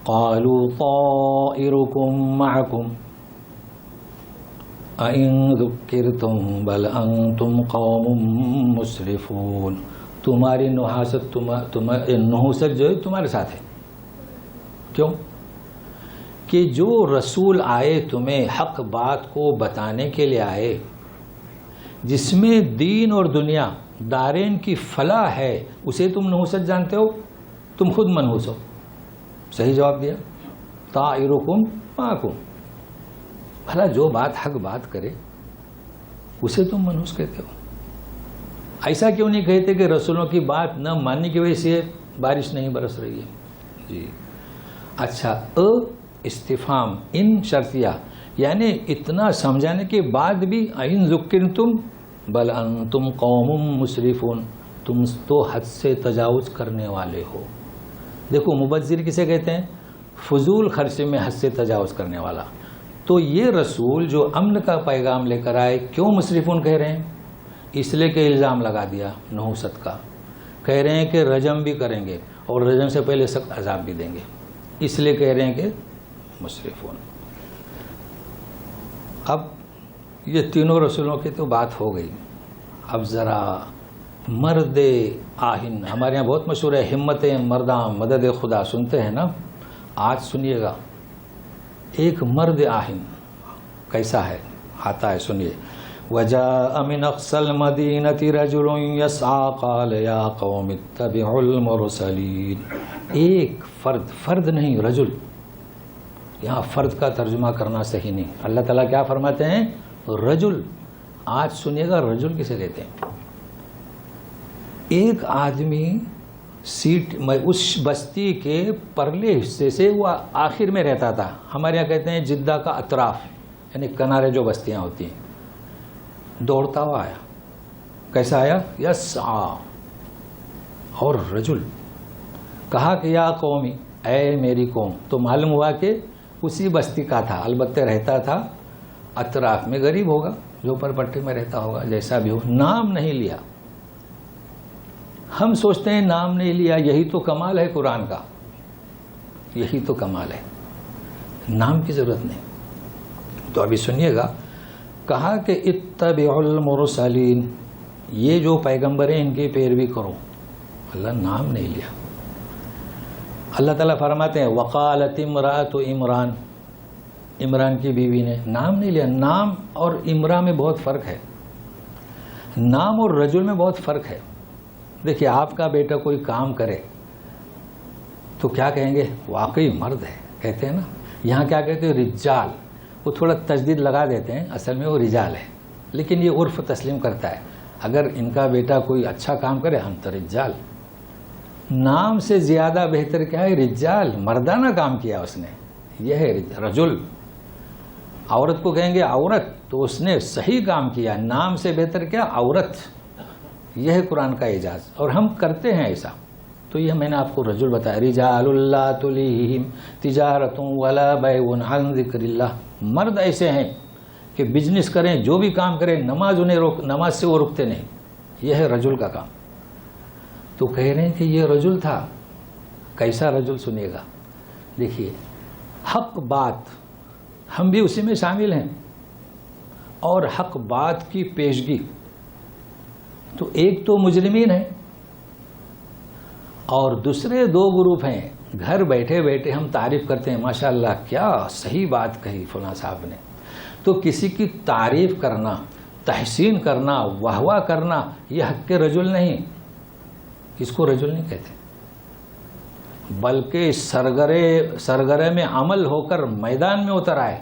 قالوا طائركم معكم أئن ذكرتم بل أنتم قوم مسرفون. تمہاری نحاست جو ہے تمہارے ساتھ ہے. کیوں؟ کہ جو رسول آئے تمہیں حق بات کو بتانے کے لیے آئے، جس میں دین اور دنیا دارین کی فلاح ہے، اسے تم نحوست جانتے ہو، تم خود منحوس ہو. صحیح جواب دیا. طائرکم معکم. بھلا جو بات حق بات کرے اسے تم منحوس کہتے ہو. ایسا کیوں نہیں کہتے کہ رسولوں کی بات نہ ماننے کی وجہ سے بارش نہیں برس رہی ہے؟ جی اچھا، استفہام ان شرطیہ، یعنی اتنا سمجھانے کے بعد بھی ان ذکرتم بل انتم قوم مسرفون، تم تو حد سے تجاوز کرنے والے ہو. دیکھو مبذر کسے کہتے ہیں؟ فضول خرچے میں حد سے تجاوز کرنے والا. تو یہ رسول جو امن کا پیغام لے کر آئے، کیوں مسرفون کہہ رہے ہیں؟ اس لیے کہ الزام لگا دیا نحوست کا. کہہ رہے ہیں کہ رجم بھی کریں گے اور رجم سے پہلے سخت عذاب بھی دیں گے، اس لیے کہہ رہے ہیں کہ مسرفون. اب یہ تینوں رسولوں کی تو بات ہو گئی. اب ذرا مرد آہن، ہمارے یہاں بہت مشہور ہے ہمت مرداں مدد خدا، سنتے ہیں نا؟ آج سنیے گا ایک مرد آہن کیسا ہے، آتا ہے، سنیے. وجاء من اقصى المدينة رجل يسعى قال يا قوم اتبعوا المرسلين. ایک فرد نہیں، رجل. یہاں فرد کا ترجمہ کرنا صحیح نہیں. اللہ تعالیٰ کیا فرماتے ہیں؟ رجل. آج سنیے گا رجل کسے کہتے ہیں. ایک آدمی اس بستی کے پرلے حصے سے، وہ آخر میں رہتا تھا. ہمارے یہاں کہتے ہیں جدہ کا اطراف، یعنی کنارے جو بستیاں ہوتی ہیں. دوڑتا ہوا آیا. کیسا آیا؟ یسعا. اور رجل کہا کہ یا قومی، اے میری قوم. تو معلوم ہوا کہ اسی بستی کا تھا، البتہ رہتا تھا اطراف میں، غریب ہوگا، جو پر پٹے میں رہتا ہوگا، جیسا بھی ہو. نام نہیں لیا. ہم سوچتے ہیں نام نہیں لیا، یہی تو کمال ہے قرآن کا، یہی تو کمال ہے. نام کی ضرورت نہیں. تو ابھی سنیے گا. کہا کہ اتبعوا المرسلین، یہ جو پیغمبر ہیں ان کی پیروی کرو. اللہ نام نہیں لیا. اللہ تعالیٰ فرماتے ہیں وقالت امرأۃ عمران، عمران کی بیوی نے نام نہیں لیا. نام اور امرا میں بہت فرق ہے، نام اور رجل میں بہت فرق ہے. دیکھیے آپ کا بیٹا کوئی کام کرے تو کیا کہیں گے؟ واقعی مرد ہے، کہتے ہیں نا. یہاں کیا کہتے ہیں؟ رجال. وہ تھوڑا تجدید لگا دیتے ہیں، اصل میں وہ رجال ہے، لیکن یہ عرف تسلیم کرتا ہے. اگر ان کا بیٹا کوئی اچھا کام کرے ہم تو رجال. نام سے زیادہ بہتر کیا ہے؟ رجال. مردانہ کام کیا اس نے، یہ ہے رجل. عورت کو کہیں گے عورت، تو اس نے صحیح کام کیا. نام سے بہتر کیا؟ عورت. یہ ہے قرآن کا اعجاز، اور ہم کرتے ہیں ایسا. تو یہ میں نے آپ کو رجل بتایا. رجال لا تلہیہم تجارت ولا بیع عن ذکر اللہ. مرد ایسے ہیں کہ بزنس کریں، جو بھی کام کریں، نماز سے وہ رکتے نہیں. یہ ہے رجل کا کام. تو کہہ رہے ہیں کہ یہ رجل تھا. کیسا رجل؟ سنیے گا. دیکھیے حق بات، ہم بھی اسی میں شامل ہیں، اور حق بات کی پیشگی. تو ایک تو مجرمین ہیں اور دوسرے دو گروپ ہیں. گھر بیٹھے بیٹھے ہم تعریف کرتے ہیں، ماشاءاللہ کیا صحیح بات کہی فلاں صاحب نے. تو کسی کی تعریف کرنا، تحسین کرنا، واہ واہ کرنا، یہ حق کے رجل نہیں. اس کو رجل نہیں کہتے، بلکہ سرگرے میں عمل ہو کر میدان میں اتر آئے،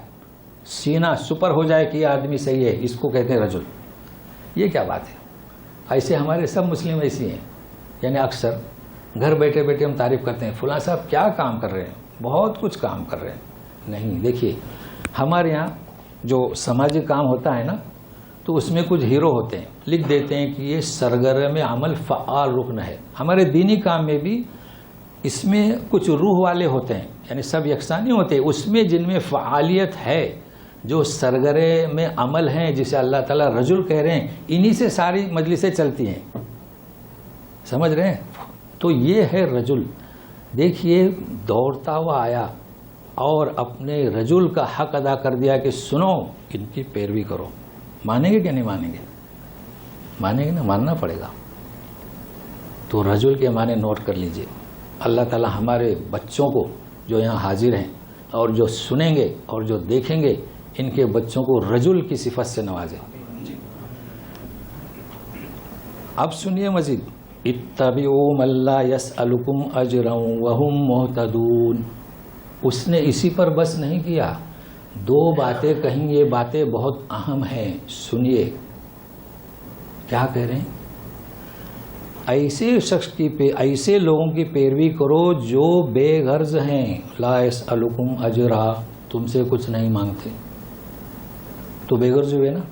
سینہ سپر ہو جائے کہ یہ آدمی صحیح ہے، اس کو کہتے ہیں رجل. یہ کیا بات ہے؟ ایسے ہمارے سب مسلم ایسی ہیں، یعنی اکثر گھر بیٹھے بیٹھے ہم تعریف کرتے ہیں فلاں صاحب کیا کام کر رہے ہیں، بہت کچھ کام کر رہے ہیں. نہیں، دیکھیے ہمارے یہاں جو سماجی کام ہوتا ہے نا، تو اس میں کچھ ہیرو ہوتے ہیں، لکھ دیتے ہیں کہ یہ سرگرم عمل فعال رکن ہے. ہمارے دینی کام میں بھی اس میں کچھ روح والے ہوتے ہیں، یعنی سب یکساں نہیں ہوتے، اس میں جن میں فعالیت ہے، جو سرگرم میں عمل ہیں، جسے اللہ تعالیٰ رجل کہہ رہے ہیں، انہی سے ساری مجلسیں چلتی ہیں. سمجھ رہے ہیں؟ تو یہ ہے رجل. دیکھیے دوڑتا ہوا آیا اور اپنے رجل کا حق ادا کر دیا کہ سنو ان کی پیروی کرو. مانیں گے کہ نہیں مانیں گے؟ مانیں گے نا، ماننا پڑے گا. تو رجل کے معنی نوٹ کر لیجئے. اللہ تعالیٰ ہمارے بچوں کو جو یہاں حاضر ہیں اور جو سنیں گے اور جو دیکھیں گے، ان کے بچوں کو رجل کی صفت سے نوازے. اب سنیے مزید، اتبعوا من لا يسألكم اجرا وهم مهتدون. اس نے اسی پر بس نہیں کیا، دو باتیں کہیں، یہ باتیں بہت اہم ہیں، سنیے کیا کہہ رہے ہیں. ایسے شخص کی ایسے لوگوں کی پیروی کرو جو بے غرض ہیں. لا يسألكم اجرا، تم سے کچھ نہیں مانگتے، تو بے غرض ہوئے نا.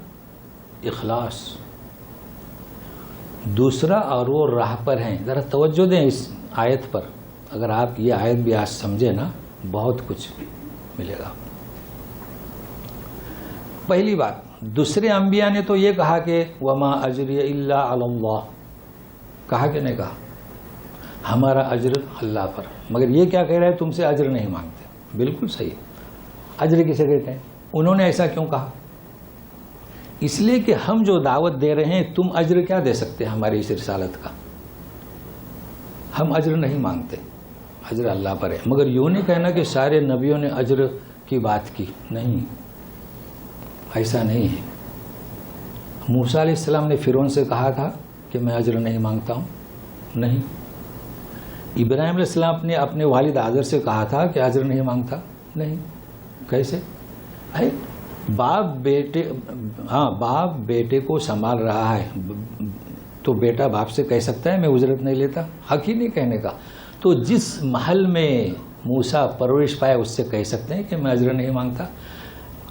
اخلاص. دوسرا، اور وہ راہ پر ہیں. ذرا توجہ دیں اس آیت پر. اگر آپ یہ آیت بھی آج سمجھے نا، بہت کچھ ملے گا. پہلی بات، دوسرے انبیاء نے تو یہ کہا کہ وما اجری الا علی اللہ، کہا کہ نہیں کہا؟ ہمارا اجر اللہ پر. مگر یہ کیا کہہ رہا ہے؟ تم سے اجر نہیں مانگتے. بالکل صحیح. اجر کسے کہتے ہیں؟ انہوں نے ایسا کیوں کہا؟ اس لیے کہ ہم جو دعوت دے رہے ہیں، تم اجر کیا دے سکتے ہیں ہماری اس رسالت کا؟ ہم اجر نہیں مانگتے، اجر اللہ پر ہے. مگر یوں نہیں کہنا کہ سارے نبیوں نے اجر کی بات کی. نہیں، ایسا نہیں ہے. موسیٰ علیہ السلام نے فرعون سے کہا تھا کہ میں اجر نہیں مانگتا ہوں؟ نہیں. ابراہیم علیہ السلام نے اپنے والد آزر سے کہا تھا کہ اجر نہیں مانگتا؟ نہیں. کیسے؟ باپ بیٹے کو سنبھال رہا ہے، تو بیٹا باپ سے کہہ سکتا ہے میں اجرت نہیں لیتا؟ حق ہی نہیں کہنے کا. تو جس محل میں موسیٰ پرورش پائے، اس سے کہہ سکتے ہیں کہ میں اجر نہیں مانگتا.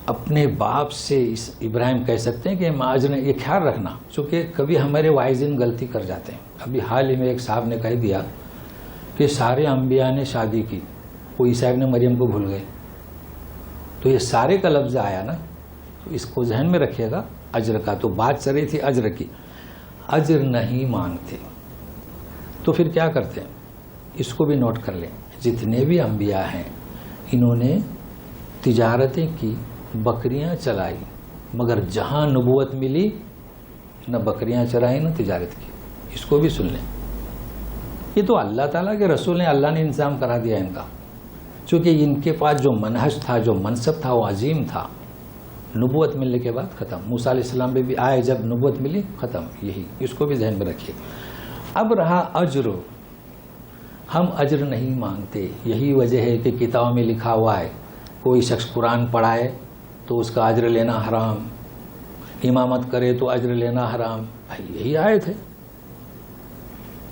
اپنے باپ سے ابراہیم کہہ سکتے ہیں کہ میں اجر نہیں. یہ خیال رکھنا، چونکہ کبھی ہمارے واعظین غلطی کر جاتے ہیں. ابھی حال ہی میں ایک صاحب نے کہہ دیا کہ سارے انبیاء نے شادی کی، کوئی صاحب نے مریم کو بھول گئے. تو یہ سارے کا لفظ آیا نا، تو اس کو ذہن میں رکھیے گا. اجر کا تو بات چل رہی تھی، اجر کی. اجر نہیں مانگتے تو پھر کیا کرتے ہیں؟ اس کو بھی نوٹ کر لیں. جتنے بھی انبیاء ہیں، انہوں نے تجارتیں کی، بکریاں چلائی، مگر جہاں نبوت ملی نہ بکریاں چرائی نہ تجارت کی. اس کو بھی سن لیں. یہ تو اللہ تعالیٰ کے رسول نے، اللہ نے انتظام کرا دیا ان کا، چونکہ ان کے پاس جو منہج تھا، جو منصب تھا، وہ عظیم تھا. نبوت ملنے کے بعد ختم. موسیٰ علیہ السلام بھی آئے، جب نبوت ملی ختم. یہی، اس کو بھی ذہن میں رکھیے. اب رہا اجر. ہم اجر نہیں مانگتے. یہی وجہ ہے کہ کتابوں میں لکھا ہوا ہے کوئی شخص قرآن پڑھائے تو اس کا اجر لینا حرام، امامت کرے تو اجر لینا حرام. یہی آیت ہے.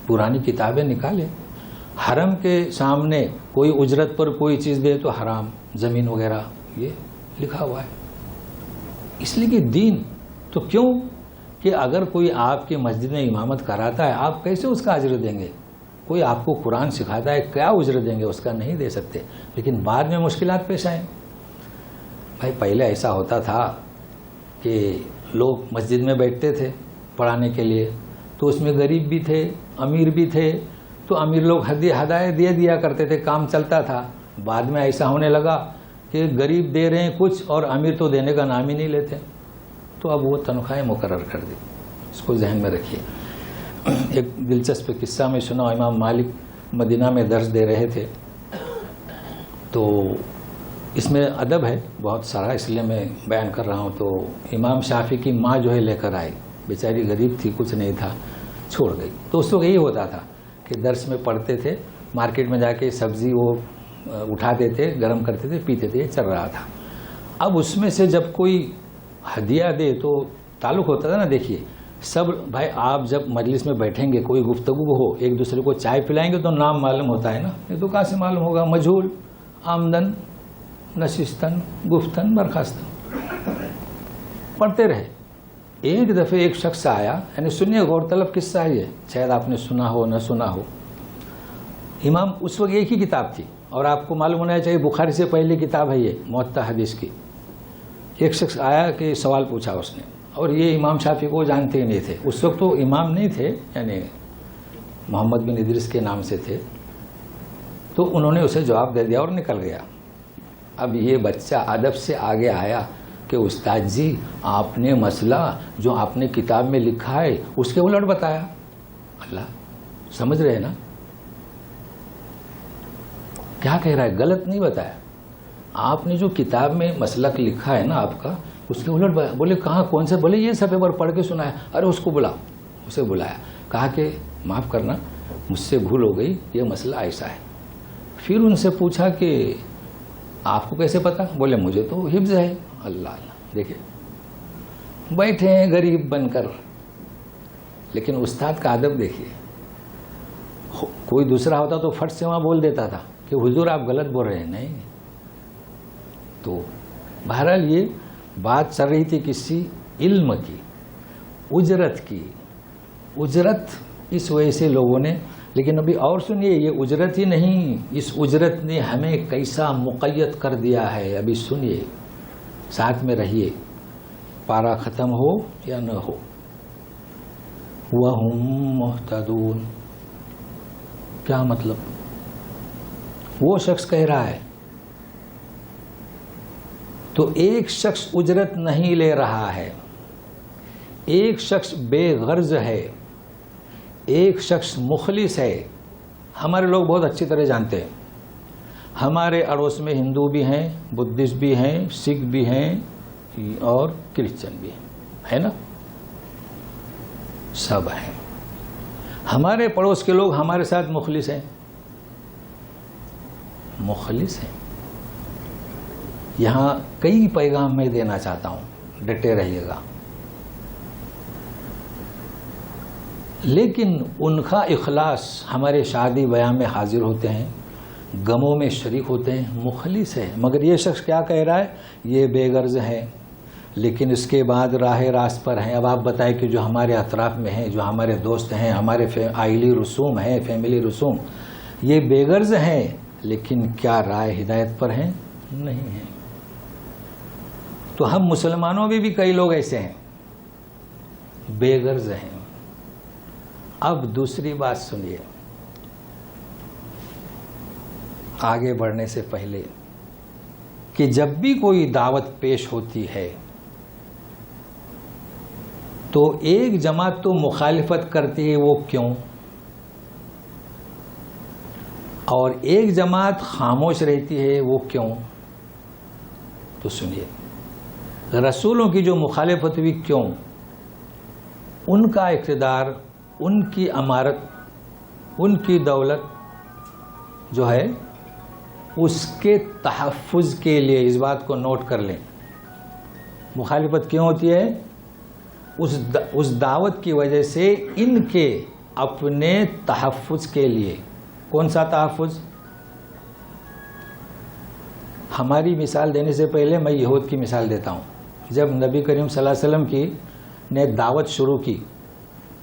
پرانی کتابیں نکالے. حرم کے سامنے کوئی اجرت پر کوئی چیز دے تو حرام، زمین وغیرہ، یہ لکھا ہوا ہے. اس لیے کہ دین تو کیوں کہ اگر کوئی آپ کی مسجد میں امامت کراتا ہے، آپ کیسے اس کا اجر دیں گے؟ کوئی آپ کو قرآن سکھاتا ہے، کیا اجر دیں گے؟ اس کا نہیں دے سکتے. لیکن بعد میں مشکلات پیش آئیں. بھائی پہلے ایسا ہوتا تھا کہ لوگ مسجد میں بیٹھتے تھے پڑھانے کے لیے، تو اس میں غریب بھی تھے، امیر بھی تھے. تو امیر لوگ ہدایت دے دیا کرتے تھے، کام چلتا تھا. بعد میں ایسا ہونے لگا کہ غریب دے رہے ہیں کچھ اور امیر تو دینے کا نام ہی نہیں لیتے. تو اب وہ تنخواہیں مقرر کر دی. اس کو ذہن میں رکھیے. ایک دلچسپ قصہ میں سنا. امام مالک مدینہ میں درس دے رہے تھے، تو اس میں ادب ہے بہت سارا، اس لیے میں بیان کر رہا ہوں. تو امام شافعی کی ماں جو ہے لے کر آئی. بیچاری غریب تھی، کچھ نہیں تھا، چھوڑ گئی. تو اس وقت یہی ہوتا تھا کہ درس میں پڑھتے تھے، مارکیٹ میں جا کے سبزی وہ اٹھاتے تھے، گرم کرتے تھے، پیتے تھے. یہ چل رہا تھا. اب اس میں سے جب کوئی ہدیہ دے تو تعلق ہوتا تھا نا. دیکھیے سب بھائی آپ جب مجلس میں بیٹھیں گے کوئی گفتگو ہو ایک دوسرے کو چائے پلائیں گے تو نام معلوم ہوتا ہے نا, یہ تو کہاں سے معلوم ہوگا؟ مجہول, آمدن, نشستن, گفتن, برخاستن, پڑھتے رہے. ایک دفعہ ایک شخص آیا, یعنی سنیے غور طلب قصہ ہے یہ, شاید آپ نے سنا ہو نہ سنا ہو. امام اس وقت ایک ہی کتاب تھی اور آپ کو معلوم ہونا چاہیے بخاری سے پہلی کتاب ہے یہ موطا حدیث کی. ایک شخص آیا کہ سوال پوچھا اس نے, اور یہ امام شافعی کو جانتے ہی نہیں تھے. اس وقت تو امام نہیں تھے, یعنی محمد بن ادریس کے نام سے تھے. تو انہوں نے اسے جواب دے دیا اور نکل گیا. اب یہ بچہ ادب سے آگے آیا کہ استاد جی آپ نے مسئلہ جو آپ نے کتاب میں لکھا ہے اس کے الٹ بتایا. اللہ, سمجھ رہے ہیں نا کیا کہہ رہا ہے؟ غلط نہیں بتایا. آپ نے جو کتاب میں مسلک لکھا ہے نا آپ کا, اس کے الٹ بولے کہاں کون سے؟ بولے یہ صفحے پر پڑھ کے سنایا. ارے اس کو بلاؤ. اسے بلایا, کہا کہ معاف کرنا مجھ سے بھول ہو گئی, یہ مسئلہ ایسا ہے. پھر ان سے پوچھا کہ آپ کو کیسے پتا؟ بولے مجھے تو حفظ ہے. اللہ اللہ, دیکھیں بیٹھے ہیں غریب بن کر, لیکن استاد کا ادب دیکھیے. کوئی دوسرا ہوتا تو فٹ سے وہاں بول دیتا تھا کہ حضور آپ غلط بول رہے ہیں. نہیں. تو بہرحال یہ بات چل رہی تھی کسی علم کی, اجرت کی. اجرت اس وجہ سے لوگوں نے, لیکن ابھی اور سنیے, یہ اجرت ہی نہیں, اس اجرت نے ہمیں کیسا مقید کر دیا ہے. ابھی سنیے, ساتھ میں رہیے, پارا ختم ہو یا نہ ہو. وَهُمْ مُهْتَدُونَ, کیا مطلب؟ وہ شخص کہہ رہا ہے تو ایک شخص اجرت نہیں لے رہا ہے, ایک شخص بے غرض ہے, ایک شخص مخلص ہے. ہمارے لوگ بہت اچھی طرح جانتے ہیں, ہمارے اڑوس میں ہندو بھی ہیں, بدھسٹ بھی ہیں, سکھ بھی ہیں اور کرسچن بھی ہیں, ہے نا, سب ہیں. ہمارے پڑوس کے لوگ ہمارے ساتھ مخلص ہیں, مخلص ہیں. یہاں کئی پیغام میں دینا چاہتا ہوں, ڈٹے رہیے گا. لیکن ان کا اخلاص ہمارے شادی بیاہ میں حاضر ہوتے ہیں, غموں میں شریک ہوتے ہیں, مخلص ہے. مگر یہ شخص کیا کہہ رہا ہے؟ یہ بے غرض ہے, لیکن اس کے بعد راہ راست پر ہیں. اب آپ بتائیں کہ جو ہمارے اطراف میں ہیں, جو ہمارے دوست ہیں, ہمارے عائلی رسوم ہیں, فیملی رسوم, یہ بے غرض ہیں, لیکن کیا راہ ہدایت پر ہیں؟ نہیں ہیں. تو ہم مسلمانوں میں بھی کئی لوگ ایسے ہیں, بے غرض ہیں. اب دوسری بات سنیے آگے بڑھنے سے پہلے, کہ جب بھی کوئی دعوت پیش ہوتی ہے تو ایک جماعت تو مخالفت کرتی ہے, وہ کیوں؟ اور ایک جماعت خاموش رہتی ہے, وہ کیوں؟ تو سنیے, رسولوں کی جو مخالفت ہوئی کیوں؟ ان کا اقتدار, ان کی امارت, ان کی دولت جو ہے اس کے تحفظ کے لیے. اس بات کو نوٹ کر لیں, مخالفت کیوں ہوتی ہے؟ اس دعوت کی وجہ سے ان کے اپنے تحفظ کے لیے. کون سا تحفظ؟ ہماری مثال دینے سے پہلے میں یہود کی مثال دیتا ہوں. جب نبی کریم صلی اللہ علیہ وسلم کی نے دعوت شروع کی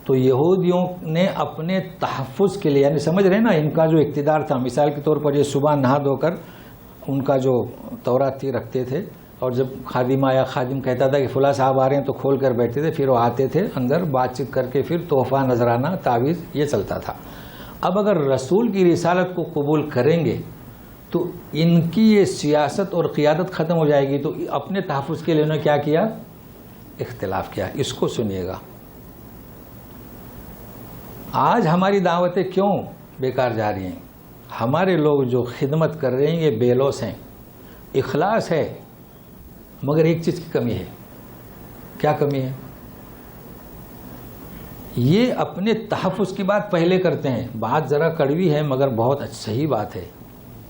تو یہودیوں نے اپنے تحفظ کے لیے, یعنی سمجھ رہے نا ان کا جو اقتدار تھا, مثال کے طور پر یہ صبح نہا دھو کر ان کا جو تورات تھی رکھتے تھے, اور جب خادمہ یا خادم کہتا تھا کہ فلاں صاحب آ رہے ہیں تو کھول کر بیٹھتے تھے, پھر وہ آتے تھے اندر بات چیت کر کے, پھر تحفہ نذرانہ تعویذ یہ چلتا تھا. اب اگر رسول کی رسالت کو قبول کریں گے تو ان کی یہ سیاست اور قیادت ختم ہو جائے گی. تو اپنے تحفظ کے لیے انہوں نے کیا کیا؟ اختلاف کیا. اس کو سنیے گا. آج ہماری دعوتیں کیوں بیکار جا رہی ہیں؟ ہمارے لوگ جو خدمت کر رہے ہیں یہ بے لوث ہیں, اخلاص ہے, مگر ایک چیز کی کمی ہے. کیا کمی ہے؟ یہ اپنے تحفظ کی بات پہلے کرتے ہیں. بات ذرا کڑوی ہے مگر بہت صحیح بات ہے.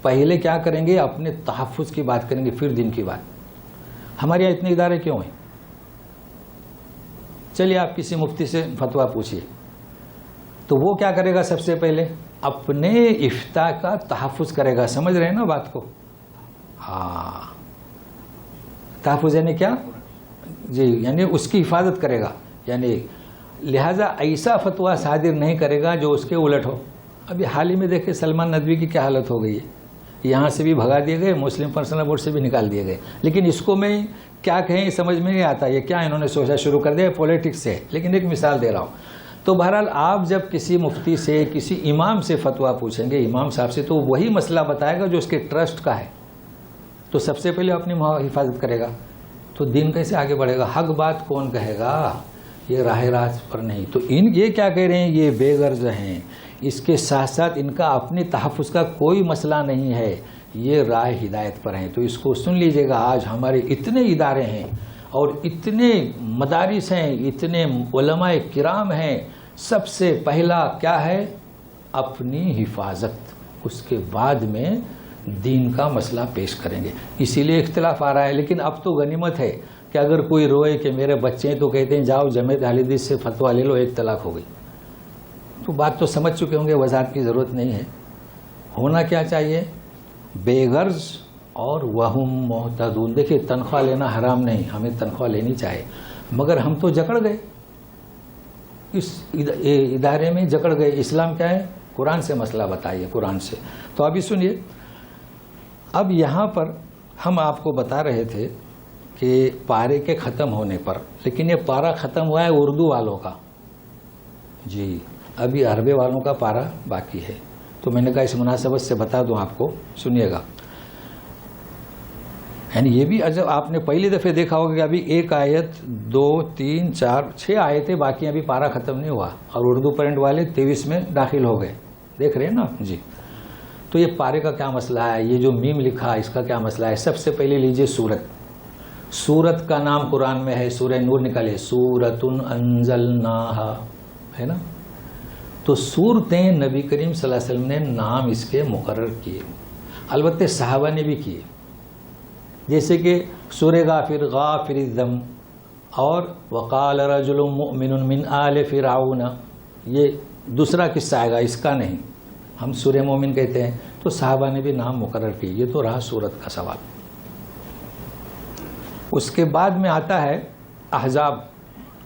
پہلے کیا کریں گے؟ اپنے تحفظ کی بات کریں گے, پھر دین کی بات. ہمارے یہاں اتنے ادارے کیوں ہیں؟ چلیے آپ کسی مفتی سے فتویٰ پوچھیے، تو وہ کیا کرے گا؟ سب سے پہلے اپنے افتاء کا تحفظ کرے گا. سمجھ رہے ہیں نا بات کو؟ ہاں، تحفظ یعنی کیا؟ جی، یعنی اس کی حفاظت کرے گا، یعنی لہذا ایسا فتویٰ صادر نہیں کرے گا جو اس کے الٹ ہو. ابھی حال ہی میں دیکھیں سلمان ندوی کی کیا حالت ہو گئی ہے، یہاں سے بھی بھگا دیے گئے، مسلم پرسنل بورڈ سے بھی نکال دیے گئے. لیکن اس کو میں کیا کہیں سمجھ میں نہیں آتا، یہ کیا انہوں نے سوچا شروع کر دیا، پولیٹکس سے. لیکن ایک مثال دے رہا ہوں. تو بہرحال آپ جب کسی مفتی سے، کسی امام سے فتویٰ پوچھیں گے، امام صاحب سے، تو وہی مسئلہ بتائے گا جو اس کے ٹرسٹ کا ہے. تو سب سے پہلے اپنی حفاظت کرے گا. تو دین کیسے آگے بڑھے گا؟ حق بات کون کہے گا؟ یہ راہ راست پر نہیں. تو یہ کیا کہہ رہے ہیں؟ یہ بے غرض ہیں. اس کے ساتھ ساتھ ان کا اپنے تحفظ کا کوئی مسئلہ نہیں ہے، یہ راہ ہدایت پر ہیں. تو اس کو سن لیجئے گا. آج ہمارے اتنے ادارے ہیں اور اتنے مدارس ہیں، اتنے علماء کرام ہیں. سب سے پہلا کیا ہے؟ اپنی حفاظت. اس کے بعد میں دین کا مسئلہ پیش کریں گے. اسی لیے اختلاف آ رہا ہے. لیکن اب تو غنیمت ہے کہ اگر کوئی روئے کہ میرے بچے ہیں تو کہتے ہیں جاؤ جمعیت اہل حدیث سے فتویٰ لے لو، ایک طلاق ہو گئی. تو بات تو سمجھ چکے ہوں گے، وضاحت کی ضرورت نہیں ہے. ہونا کیا چاہیے؟ بے غرض اور وہم محتدون. دیکھیے تنخواہ لینا حرام نہیں، ہمیں تنخواہ لینی چاہیے، مگر ہم تو جکڑ گئے اس ادارے میں، جکڑ گئے. اسلام کیا ہے؟ قرآن سے مسئلہ بتائیے، قرآن سے. تو ابھی سنیے، اب یہاں پر ہم آپ کو بتا رہے تھے کہ پارے کے ختم ہونے پر، لیکن یہ پارہ ختم ہوا ہے اردو والوں کا، جی ابھی عربی والوں کا پارہ باقی ہے. تو میں نے کہا اس مناسبت سے بتا دوں آپ کو، سنیے گا. یعنی یہ بھی عجب، آپ نے پہلی دفعہ دیکھا ہوگا کہ ابھی 1 آیت 2 3 4 6 آیتیں باقی، ابھی پارہ ختم نہیں ہوا، اور اردو پرنٹ والے 23 میں داخل ہو گئے. دیکھ رہے ہیں نا جی. تو یہ پارے کا کیا مسئلہ ہے؟ یہ جو میم لکھا اس کا کیا مسئلہ ہے؟ سب سے پہلے لیجئے سورت. سورت کا نام قرآن میں ہے، سورہ نور نکالے، سورۃ انزلناہا، ہے نا. تو سورتیں نبی کریم صلی اللہ علیہ وسلم نے نام اس کے مقرر کیے، البتہ صحابہ نے بھی کیے. جیسے کہ سورہ غافر، غافر الذنب، اور وقال رجل مؤمن من آل فرعون، یہ دوسرا قصہ آئے گا، اس کا نہیں، ہم سورہ مومن کہتے ہیں. تو صحابہ نے بھی نام مقرر کیے. یہ تو رہا سورت کا سوال. اس کے بعد میں آتا ہے احزاب.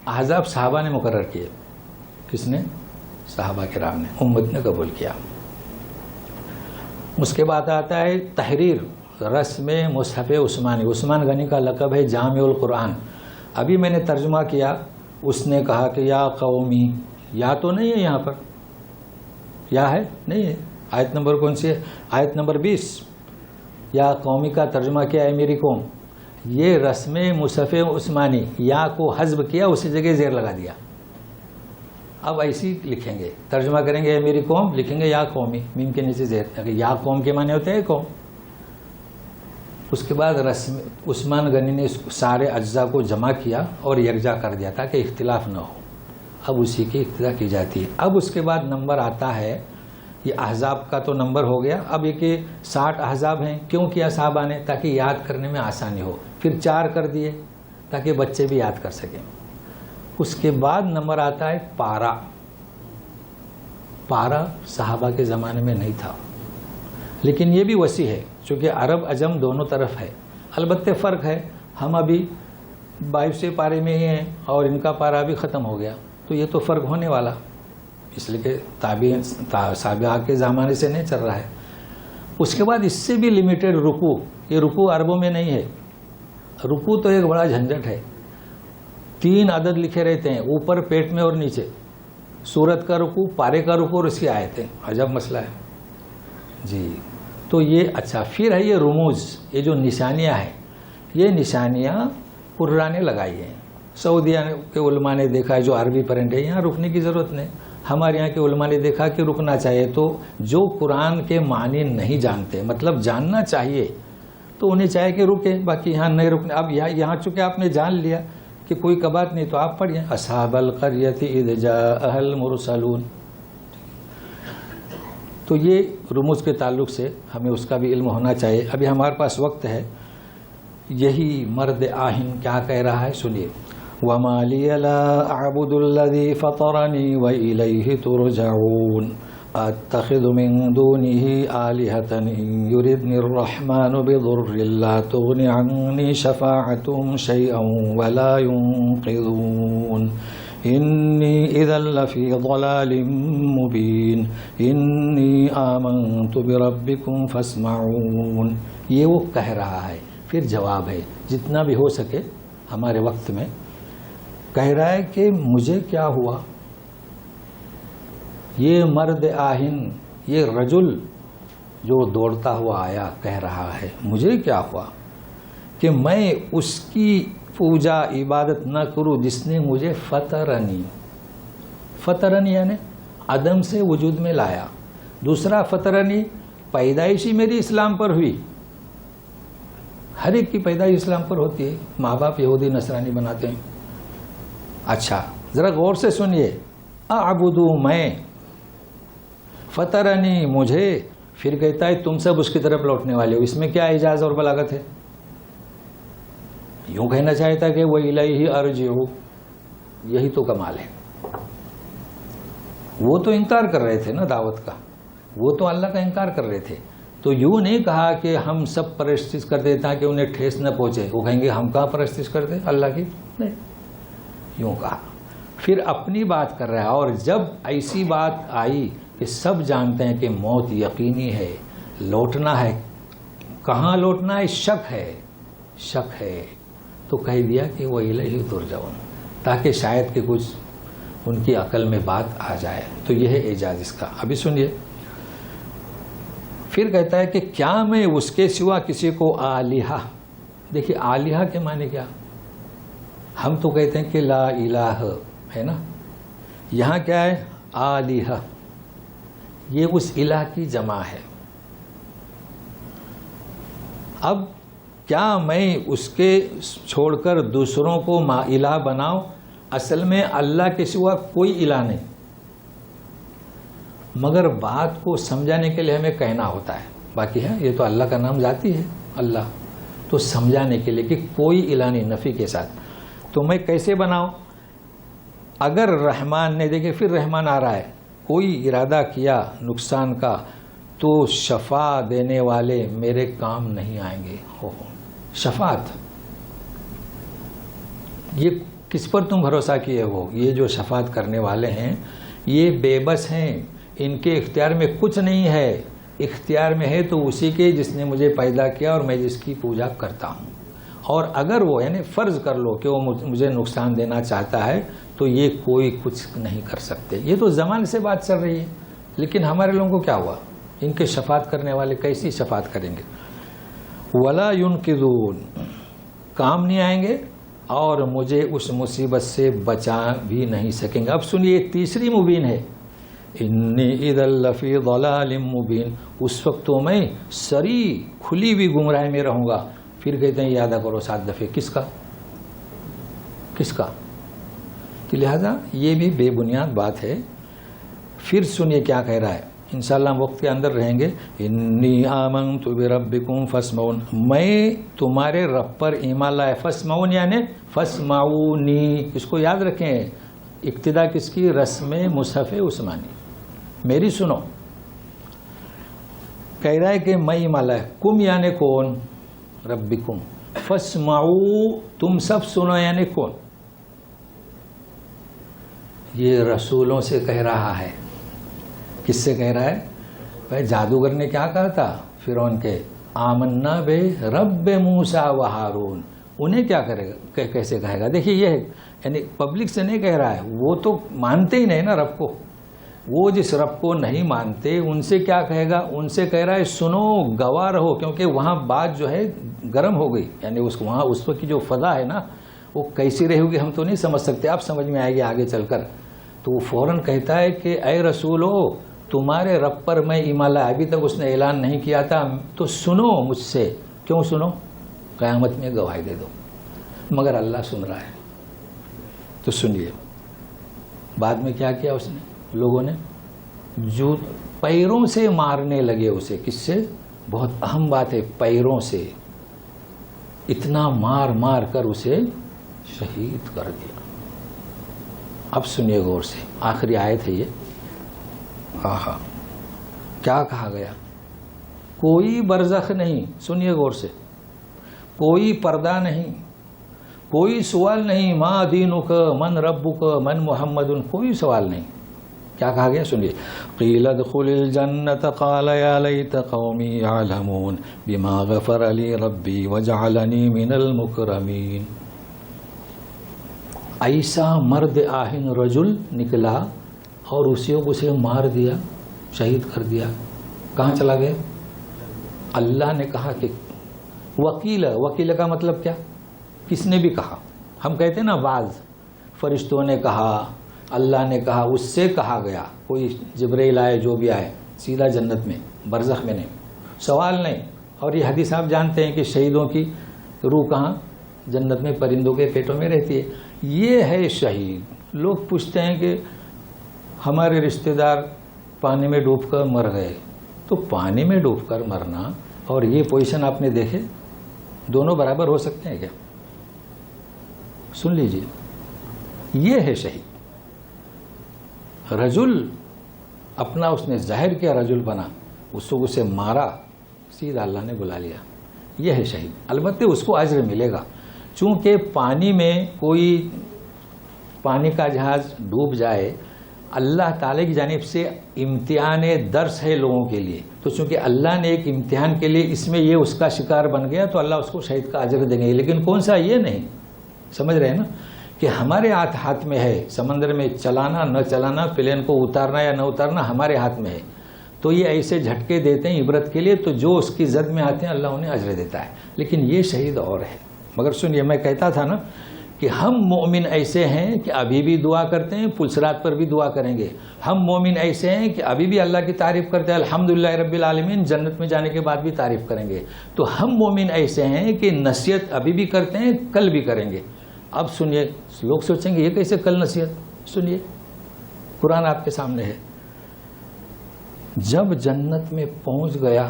احزاب صحابہ نے مقرر کیے. کس نے؟ صحابہ کرام نے، امت نے قبول کیا. اس کے بعد آتا ہے تحریر، رسم مصحف عثمانی. عثمان غنی کا لقب ہے جامع القرآن. ابھی میں نے ترجمہ کیا، اس نے کہا کہ یا قومی، یا تو نہیں ہے یہاں پر، یا ہے نہیں ہے. آیت نمبر کون سی ہے؟ آیت نمبر 20. یا قومی کا ترجمہ کیا ہے میری قوم. یہ رسم مصحف عثمانی، یا کو حذف کیا، اسی جگہ زیر لگا دیا. اب ایسی لکھیں گے، ترجمہ کریں گے میری قوم، لکھیں گے یا قومی، میم کے نیچے زیر. یا قوم کے معنی ہوتے ہیں قوم. اس کے بعد رسم عثمان غنی نے سارے اجزاء کو جمع کیا اور یکجا کر دیا تاکہ اختلاف نہ ہو. اب اسی کی ابتدا کی جاتی ہے. اب اس کے بعد نمبر آتا ہے، یہ احزاب کا تو نمبر ہو گیا. اب یہ کہ 60 احزاب ہیں. کیوں کیا صحابہ نے؟ تاکہ یاد کرنے میں آسانی ہو. پھر 4 کر دیے تاکہ بچے بھی یاد کر سکیں. اس کے بعد نمبر آتا ہے پارا. پارا صحابہ کے زمانے میں نہیں تھا، لیکن یہ بھی وسیع ہے چونکہ عرب عجم دونوں طرف ہے. البتہ فرق ہے، ہم ابھی 22 پارے میں ہی ہیں اور ان کا پارا بھی ختم ہو گیا. تو یہ تو فرق ہونے والا، اس لیے کہ سابقہ کے زمانے سے نہیں چل رہا ہے. اس کے بعد اس سے بھی لمیٹڈ رکوع. یہ رکوع عربوں میں نہیں ہے. رکوع تو ایک بڑا جھنجٹ ہے. 3 عدد لکھے رہتے ہیں، اوپر، پیٹ میں اور نیچے. سورت کا رکوع، پارے کا رکوع اور اس کی آیتیں. عجب مسئلہ ہے جی. تو یہ اچھا. پھر ہے یہ رموز، یہ جو نشانیاں ہیں، یہ نشانیاں قرآن نے لگائی ہیں. سعودیہ کے علماء نے دیکھا ہے جو عربی پرنٹ ہے، یہاں رکنے کی ضرورت نہیں. ہمارے یہاں کے علماء نے دیکھا کہ رکنا چاہیے. تو جو قرآن کے معنی نہیں جانتے، مطلب جاننا چاہیے، تو انہیں چاہیے کہ رکے، باقی یہاں نہیں رکنے. اب یہاں چونکہ آپ نے جان لیا کہ کوئی کبات نہیں، تو آپ پڑھیں اصحاب القریۃ اذ جاءها المرسلون. تو یہ رموز کے تعلق سے ہمیں اس کا بھی علم ہونا چاہیے. ابھی ہمارے پاس وقت ہے. یہی مرد آہن کیا کہہ رہا ہے، سنیے. وما لی لا اعبد الذی فطرنی وإلیہ ترجعون اتخذ من دونه آلهة إن يردني الرحمن بضر لا تغن عني شفاعتهم شيئا ولا ينقذون إني إذا لفي ضلال مبين إني آمنت بربكم فاسمعون. یہ وہ کہہ رہا ہے. پھر جواب ہے جتنا بھی ہو سکے ہمارے وقت میں. کہہ رہا ہے کہ مجھے کیا ہوا، یہ مرد آہن، یہ رجل جو دوڑتا ہوا آیا کہہ رہا ہے مجھے کیا ہوا کہ میں اس کی پوجا عبادت نہ کروں جس نے مجھے فطرنی یعنی عدم سے وجود میں لایا. دوسرا فطرنی پیدائشی میری اسلام پر ہوئی. ہر ایک کی پیدائش اسلام پر ہوتی ہے. ماں باپ یہودی نصرانی بناتے ہیں. اچھا ذرا غور سے سنیے. اعبدو میں، فطرنی مجھے، پھر کہتا ہے تم سب اس کی طرف لوٹنے والے ہو. اس میں کیا اعجاز اور بلاغت ہے؟ یوں کہنا چاہتا کہ وَإِلَيْهِ أَرْجِعُ. یہی تو کمال ہے. وہ تو انکار کر رہے تھے نا دعوت کا، وہ تو اللہ کا انکار کر رہے تھے. تو یوں نہیں کہا کہ ہم سب پرستش کرتے تاکہ انہیں ٹھیس نہ پہنچے. وہ کہیں گے ہم کہاں پرستش کرتے اللہ کی؟ نہیں، یوں کہا. پھر اپنی بات کر رہا ہے. اور جب ایسی بات آئی کہ سب جانتے ہیں کہ موت یقینی ہے، لوٹنا ہے، کہاں لوٹنا ہے؟ شک ہے تو کہہ دیا کہ وہ الیہ ترجعون، تاکہ شاید کہ کچھ ان کی عقل میں بات آ جائے. تو یہ ہے اعجاز اس کا. ابھی سنیے. پھر کہتا ہے کہ کیا میں اس کے سوا کسی کو آلہہ. دیکھیے آلہہ کے معنی کیا؟ ہم تو کہتے ہیں کہ لا الہ ہے نا، یہاں کیا ہے؟ آلہہ. یہ اس الہ کی جمع ہے. اب کیا میں اس کے چھوڑ کر دوسروں کو الہ بناؤں؟ اصل میں اللہ کے سوا کوئی الہ نہیں، مگر بات کو سمجھانے کے لیے ہمیں کہنا ہوتا ہے. باقی ہے یہ تو اللہ کا نام ذاتی ہے اللہ، تو سمجھانے کے لیے کہ کوئی الہ نہیں، نفی کے ساتھ. تو میں کیسے بناؤں؟ اگر رحمان نے، دیکھیں پھر رحمان آ رہا ہے، کوئی ارادہ کیا نقصان کا تو شفا دینے والے میرے کام نہیں آئیں گے. شفاعت، یہ کس پر تم بھروسہ کیے ہو؟ یہ جو شفاعت کرنے والے ہیں یہ بے بس ہیں، ان کے اختیار میں کچھ نہیں ہے. اختیار میں ہے تو اسی کے جس نے مجھے پیدا کیا اور میں جس کی پوجا کرتا ہوں. اور اگر وہ یعنی فرض کر لو کہ وہ مجھے نقصان دینا چاہتا ہے تو یہ کوئی کچھ نہیں کر سکتے. یہ تو زمانے سے بات چل رہی ہے. لیکن ہمارے لوگوں کو کیا ہوا؟ ان کے شفاعت کرنے والے کیسی شفاعت کریں گے؟ ولا ينقذون، کام نہیں آئیں گے اور مجھے اس مصیبت سے بچا بھی نہیں سکیں گے. اب سنیے تیسری مبین ہے. انی اذا لفی ضلال مبین. اس وقت تو میں سری کھلی ہوئی گمراہی میں رہوں گا. پھر کہتے ہیں یاد کرو 7 دفعے. کس کا؟ لہذا یہ بھی بے بنیاد بات ہے. پھر سنیے کیا کہہ رہا ہے. انشاءاللہ ہم وقت کے اندر رہیں گے. انی آمنت بربکم فاسمعون، میں تمہارے رب پر ایمان لائے. فاسمعون یعنی فاسمعونی. اس کو یاد رکھیں، ابتدا کس کی؟ رسم مصحف عثمانی. میری سنو. کہہ رہا ہے کہ میں ایمان لائے. کم یعنی کون؟ ربکم. فاسمعو تم سب سنو یعنی کون؟ یہ رسولوں سے کہہ رہا ہے. کس سے کہہ رہا ہے؟ بھائی جادوگر نے کیا کہا تھا فرعون کے؟ آمنا بے رب موسیٰ و ہارون. انہیں کیا کرے گا، کیسے کہے گا؟ دیکھیے یہ یعنی پبلک سے نہیں کہہ رہا ہے، وہ تو مانتے ہی نہیں نا رب کو. وہ جس رب کو نہیں مانتے ان سے کیا کہے گا؟ ان سے کہہ رہا ہے سنو، گواہ رہو، کیونکہ وہاں بات جو ہے گرم ہو گئی. یعنی وہاں اس وقت کی جو فضا ہے نا وہ کیسی رہے گی ہم تو نہیں سمجھ سکتے. آپ سمجھ میں آئے گی آگے چل کر. تو وہ فوراً کہتا ہے کہ اے رسولو تمہارے رب پر میں ایمان لایا. ابھی تک اس نے اعلان نہیں کیا تھا، تو سنو مجھ سے. کیوں سنو؟ قیامت میں گواہی دے دو. مگر اللہ سن رہا ہے. تو سنیے بعد میں کیا کیا اس نے. لوگوں نے جو پیروں سے مارنے لگے اسے. کس سے؟ بہت اہم بات ہے، پیروں سے. اتنا مار کر اسے شہید کر دیا. اب سنیے غور سے، آخری آیت ہے یہ. آہا کیا کہا گیا؟ کوئی برزخ نہیں، سنیے غور سے، کوئی پردہ نہیں، کوئی سوال نہیں، ما دینک من ربک من محمد، کوئی سوال نہیں. کیا کہا گیا سنیے، قیل ادخل الجنت قال یا لیت قومی یعلمون بما غفر لی ربی وجعلنی من المکرمین. ایسا مرد آہن رجل نکلا اور اسی کو اسے مار دیا، شہید کر دیا. کہاں چلا گیا؟ اللہ نے کہا کہ وکیل، وکیل کا مطلب کیا؟ کس نے بھی کہا، ہم کہتے ہیں نا بعض فرشتوں نے کہا، اللہ نے کہا، اس سے کہا گیا. کوئی جبرائیل آئے جو بھی آئے سیدھا جنت میں، برزخ میں نہیں، سوال نہیں. اور یہ حدیث آپ جانتے ہیں کہ شہیدوں کی روح کہاں؟ جنت میں پرندوں کے پیٹوں میں رہتی ہے. یہ ہے شہید. لوگ پوچھتے ہیں کہ ہمارے رشتہ دار پانی میں ڈوب کر مر گئے، تو پانی میں ڈوب کر مرنا اور یہ پوزیشن آپ نے دیکھے، دونوں برابر ہو سکتے ہیں کیا؟ سن لیجئے، یہ ہے شہید. رجل اپنا اس نے ظاہر کیا، رجل بنا، اس کو اسے مارا، سیدھا اللہ نے بلا لیا. یہ ہے شہید. البتہ اس کو اجر ملے گا، چونکہ پانی میں کوئی پانی کا جہاز ڈوب جائے، اللہ تعالی کی جانب سے امتحان درس ہے لوگوں کے لیے. تو چونکہ اللہ نے ایک امتحان کے لیے اس میں یہ اس کا شکار بن گیا، تو اللہ اس کو شہید کا اجر دیں گے. لیکن کون سا؟ یہ نہیں. سمجھ رہے ہیں نا کہ ہمارے ہاتھ میں ہے، سمندر میں چلانا نہ چلانا، پلین کو اتارنا یا نہ اتارنا ہمارے ہاتھ میں ہے. تو یہ ایسے جھٹکے دیتے ہیں عبرت کے لیے، تو جو اس کی زد میں آتے ہیں اللہ انہیں اجر دیتا ہے. لیکن یہ شہید اور ہے. مگر سنیے، میں کہتا تھا نا کہ ہم مومن ایسے ہیں کہ ابھی بھی دعا کرتے ہیں، پلسرات پر بھی دعا کریں گے. ہم مومن ایسے ہیں کہ ابھی بھی اللہ کی تعریف کرتے ہیں، الحمدللہ رب العالمین، جنت میں جانے کے بعد بھی تعریف کریں گے. تو ہم مومن ایسے ہیں کہ نصیحت ابھی بھی کرتے ہیں، کل بھی کریں گے. اب سنیے، لوگ سوچیں گے یہ کیسے کل نصیحت؟ سنیے، قرآن آپ کے سامنے ہے. جب جنت میں پہنچ گیا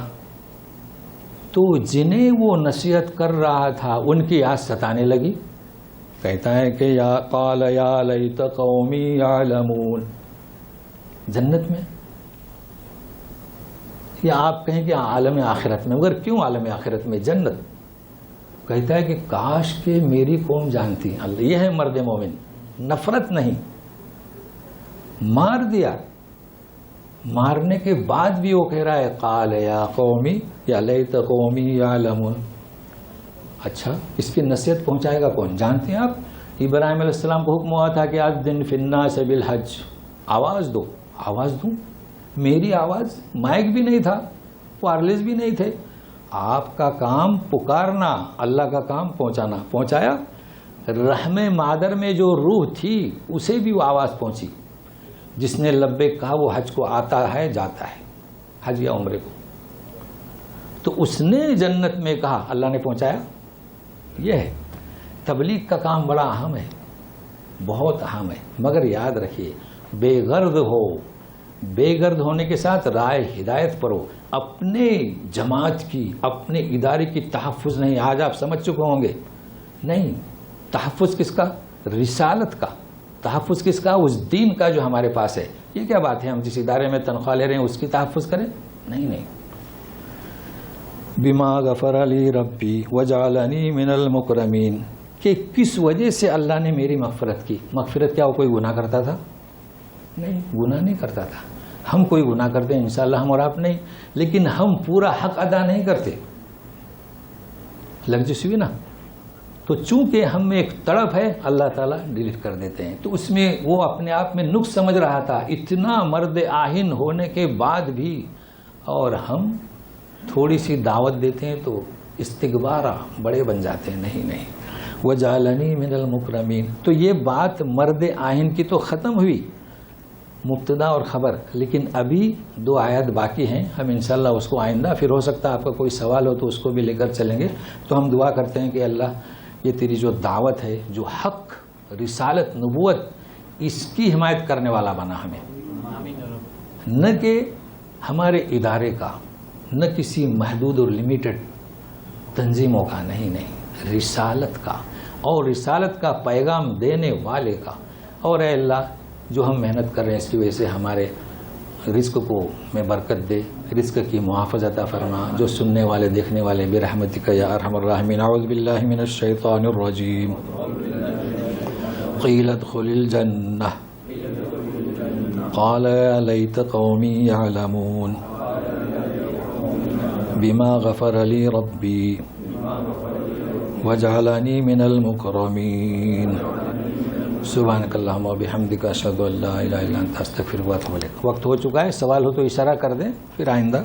تو جنہیں وہ نصیحت کر رہا تھا ان کی یاد ستانے لگی. کہتا ہے کہ یا قال یا لیت قومی یعلمون. جنت میں، یا آپ کہیں کہ عالم آخرت میں، مگر کیوں عالم آخرت میں؟ جنت. کہتا ہے کہ کاش کہ میری قوم جانتی. اللہ، یہ ہے مرد مومن، نفرت نہیں. مار دیا، مارنے کے بعد بھی وہ کہہ رہا ہے قال یا قومی یا لیت قومی یعلمون. اچھا، اس کی نصیحت پہنچائے گا کون؟ جانتے ہیں آپ؟ ابراہیم علیہ السلام کو حکم ہوا تھا کہ اذن فی الناس بالحج، آواز دو. آواز دوں؟ میری آواز، مائک بھی نہیں تھا، وائرلیس بھی نہیں تھے. آپ کا کام پکارنا، اللہ کا کام پہنچانا. پہنچایا. رحم مادر میں جو روح تھی اسے بھی وہ آواز پہنچی. جس نے لبیک کہا وہ حج کو آتا ہے، جاتا ہے حج یا عمرے کو. تو اس نے جنت میں کہا، اللہ نے پہنچایا. یہ ہے تبلیغ کا کام، بڑا اہم ہے، بہت اہم ہے. مگر یاد رکھیے، بے غرض ہو. بے غرض ہونے کے ساتھ رائے ہدایت پر ہو. اپنے جماعت کی، اپنے ادارے کی تحفظ نہیں. آج آپ سمجھ چکے ہوں گے، نہیں، تحفظ کس کا؟ رسالت کا. تحفظ کس کا؟ اس دین کا جو ہمارے پاس ہے. یہ کیا بات ہے ہم جس ادارے میں تنخواہ لے رہے ہیں اس کی تحفظ کریں؟ نہیں نہیں. بما غفر لی ربی وجعلنی من المکرمین، کہ کس وجہ سے اللہ نے میری مغفرت کی. مغفرت کیا وہ کوئی گناہ کرتا تھا؟ نہیں، گناہ نہیں کرتا تھا. ہم کوئی گناہ کرتے ہیں انشاءاللہ، ہم اور آپ نہیں، لیکن ہم پورا حق ادا نہیں کرتے. لگ جسوی نا. تو چونکہ ہم میں ایک تڑپ ہے، اللہ تعالیٰ ڈیلیٹ کر دیتے ہیں. تو اس میں وہ اپنے آپ میں نقص سمجھ رہا تھا، اتنا مرد آہن ہونے کے بعد بھی. اور ہم تھوڑی سی دعوت دیتے ہیں تو استکبارہ بڑے بن جاتے ہیں. نہیں نہیں، وجعلنی من المکرمین. تو یہ بات مرد آہن کی تو ختم ہوئی، مبتدا اور خبر. لیکن ابھی 2 آیات باقی ہیں، ہم انشاءاللہ اس کو آئندہ، پھر ہو سکتا ہے آپ کا کوئی سوال ہو تو اس کو بھی لے کر چلیں گے. تو ہم دعا کرتے ہیں کہ اللہ یہ تیری جو دعوت ہے، جو حق، رسالت، نبوت، اس کی حمایت کرنے والا بنا ہمیں. نہ کہ ہمارے ادارے کا، نہ کسی محدود اور لمیٹڈ تنظیموں کا، نہیں نہیں، رسالت کا. اور رسالت کا پیغام دینے والے کا، اور اے اللہ جو ہم محنت کر رہے ہیں اس کی وجہ سے ہمارے رزق کو میں برکت دے، رزق کی محافظت عطا فرما، جو سننے والے دیکھنے والے برحمتک یا ارحم الراحمین۔ اعوذ باللہ من الشیطان الرجیم۔ قیل ادخل الجنہ قال یا لیت قومی یعلمون بما غفر لی ربی وجعلنی من المکرمین۔ سبحانک اللہم و بحمدک اشہد ان لا الہ الا انت استغفرک و اتوب الیک۔ وقت ہو چکا ہے، سوال ہو تو اشارہ کر دیں، پھر آئندہ۔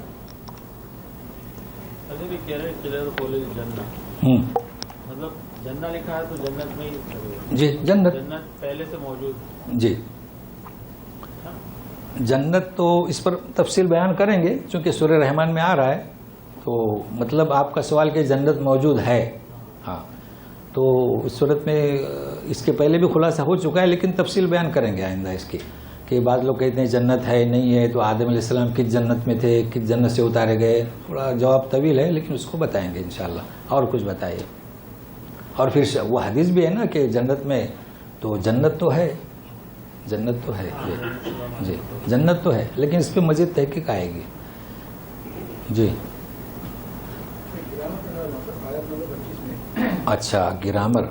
مطلب جنت لکھا ہے تو جنت میں ہی، جی جنت پہلے سے موجود، جی جنت تو اس پر تفصیل بیان کریں گے چونکہ سورہ رحمان میں آ رہا ہے، تو مطلب آپ کا سوال کہ جنت موجود ہے، ہاں تو اس صورت میں اس کے پہلے بھی خلاصہ ہو چکا ہے، لیکن تفصیل بیان کریں گے آئندہ اس کی، کہ بعض لوگ کہتے ہیں جنت ہے نہیں ہے، تو آدم علیہ السلام کس جنت میں تھے، کس جنت سے اتارے گئے، تھوڑا جواب طویل ہے لیکن اس کو بتائیں گے انشاءاللہ۔ اور کچھ بتائیے۔ اور پھر وہ حدیث بھی ہے نا کہ جنت میں تو جنت تو ہے، جنت تو ہے، جی جنت تو ہے، لیکن اس پہ مزید تحقیق آئے گی۔ جی اچھا گرامر،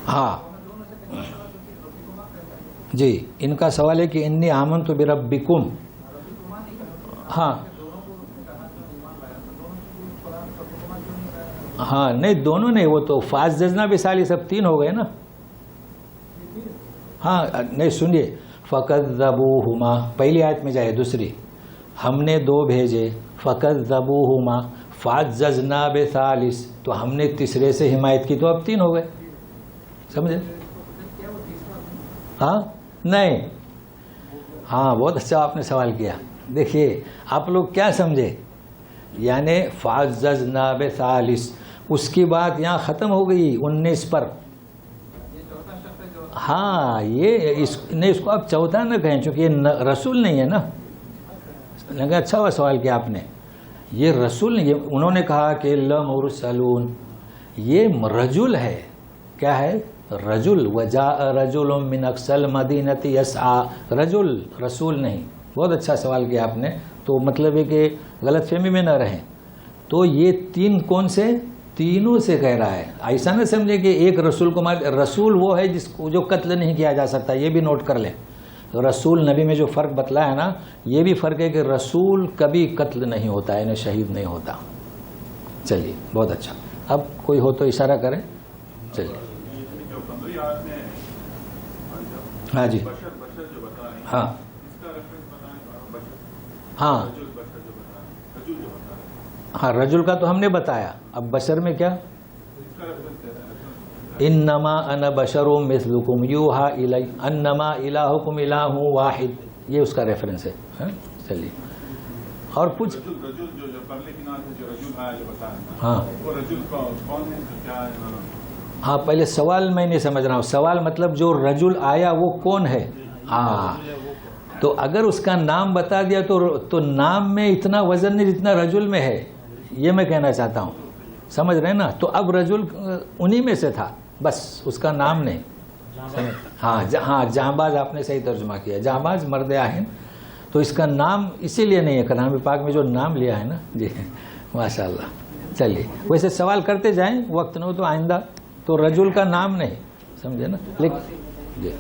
ہاں جی ان کا سوال ہے کہ انی آمنت بربکم، ہاں ہاں نہیں دونوں نہیں، وہ تو فاعززنا بثالث سب تین ہو گئے نا۔ ہاں نہیں سنیے، فکذبوہما پہلی آیت میں جائے، دوسری ہم نے دو بھیجے، فکذبوہما فاعززنا بثالث تو ہم نے تیسرے سے حمایت کی تو اب تین ہو گئے، سمجھے؟ ہاں نہیں، ہاں بہت اچھا آپ نے سوال کیا۔ دیکھیے آپ لوگ کیا سمجھے، یعنی فاعززنا بثالث اس کی بات یہاں ختم ہو گئی 19 پر۔ ہاں یہ اس کو آپ چوتھا نہ کہیں چونکہ یہ رسول نہیں ہے نا، لگا اچھا ہوا سوال کیا آپ نے، یہ رسول نہیں ہے۔ انہوں نے کہا کہ لمرسلون، یہ رجل ہے، کیا ہے رجل، وجاء رجل من اقصى المدینۃ یسعى، رجل رسول نہیں۔ بہت اچھا سوال کیا آپ نے، تو مطلب ہے کہ غلط فہمی میں نہ رہیں۔ تو یہ تین کون سے، تینوں سے کہہ رہا ہے، ایسا نہ سمجھے کہ ایک رسول کو رسول وہ ہے جس کو جو قتل نہیں کیا جا سکتا، یہ بھی نوٹ کر لیں۔ رسول نبی میں جو فرق بتلایا ہے نا، یہ بھی فرق ہے کہ رسول کبھی قتل نہیں ہوتا ہے، یعنی شہید نہیں ہوتا۔ چلیے بہت اچھا، اب کوئی ہو تو اشارہ کریں، چلیے۔ ہاں جی ہاں ہاں ہاں رجل کا تو ہم نے بتایا، اب بشر میں کیا، انما انا بشر مثلکم یوحا الی انما الہکم الہ واحد، یہ اس کا ریفرنس ہے۔ چلیے اور کچھ، ہاں ہاں پہلے سوال میں نہیں سمجھ رہا ہوں، سوال مطلب جو رجل آیا وہ کون ہے، ہاں تو اگر اس کا نام بتا دیا تو نام میں اتنا وزن نہیں جتنا رجل میں ہے، یہ میں کہنا چاہتا ہوں، سمجھ رہے ہیں نا؟ تو اب رجل انہی میں سے تھا، بس اس کا نام نہیں۔ ہاں ہاں جہاں آپ نے صحیح ترجمہ کیا، جہاں مرد آہن، تو اس کا نام اسی لیے نہیں ہے، کلام پاک میں جو نام لیا ہے نا، جی ماشاءاللہ۔ چلیے ویسے سوال کرتے جائیں، وقت نہ ہو تو آئندہ، تو رجل کا نام نہیں، سمجھے نا؟ لیکن جی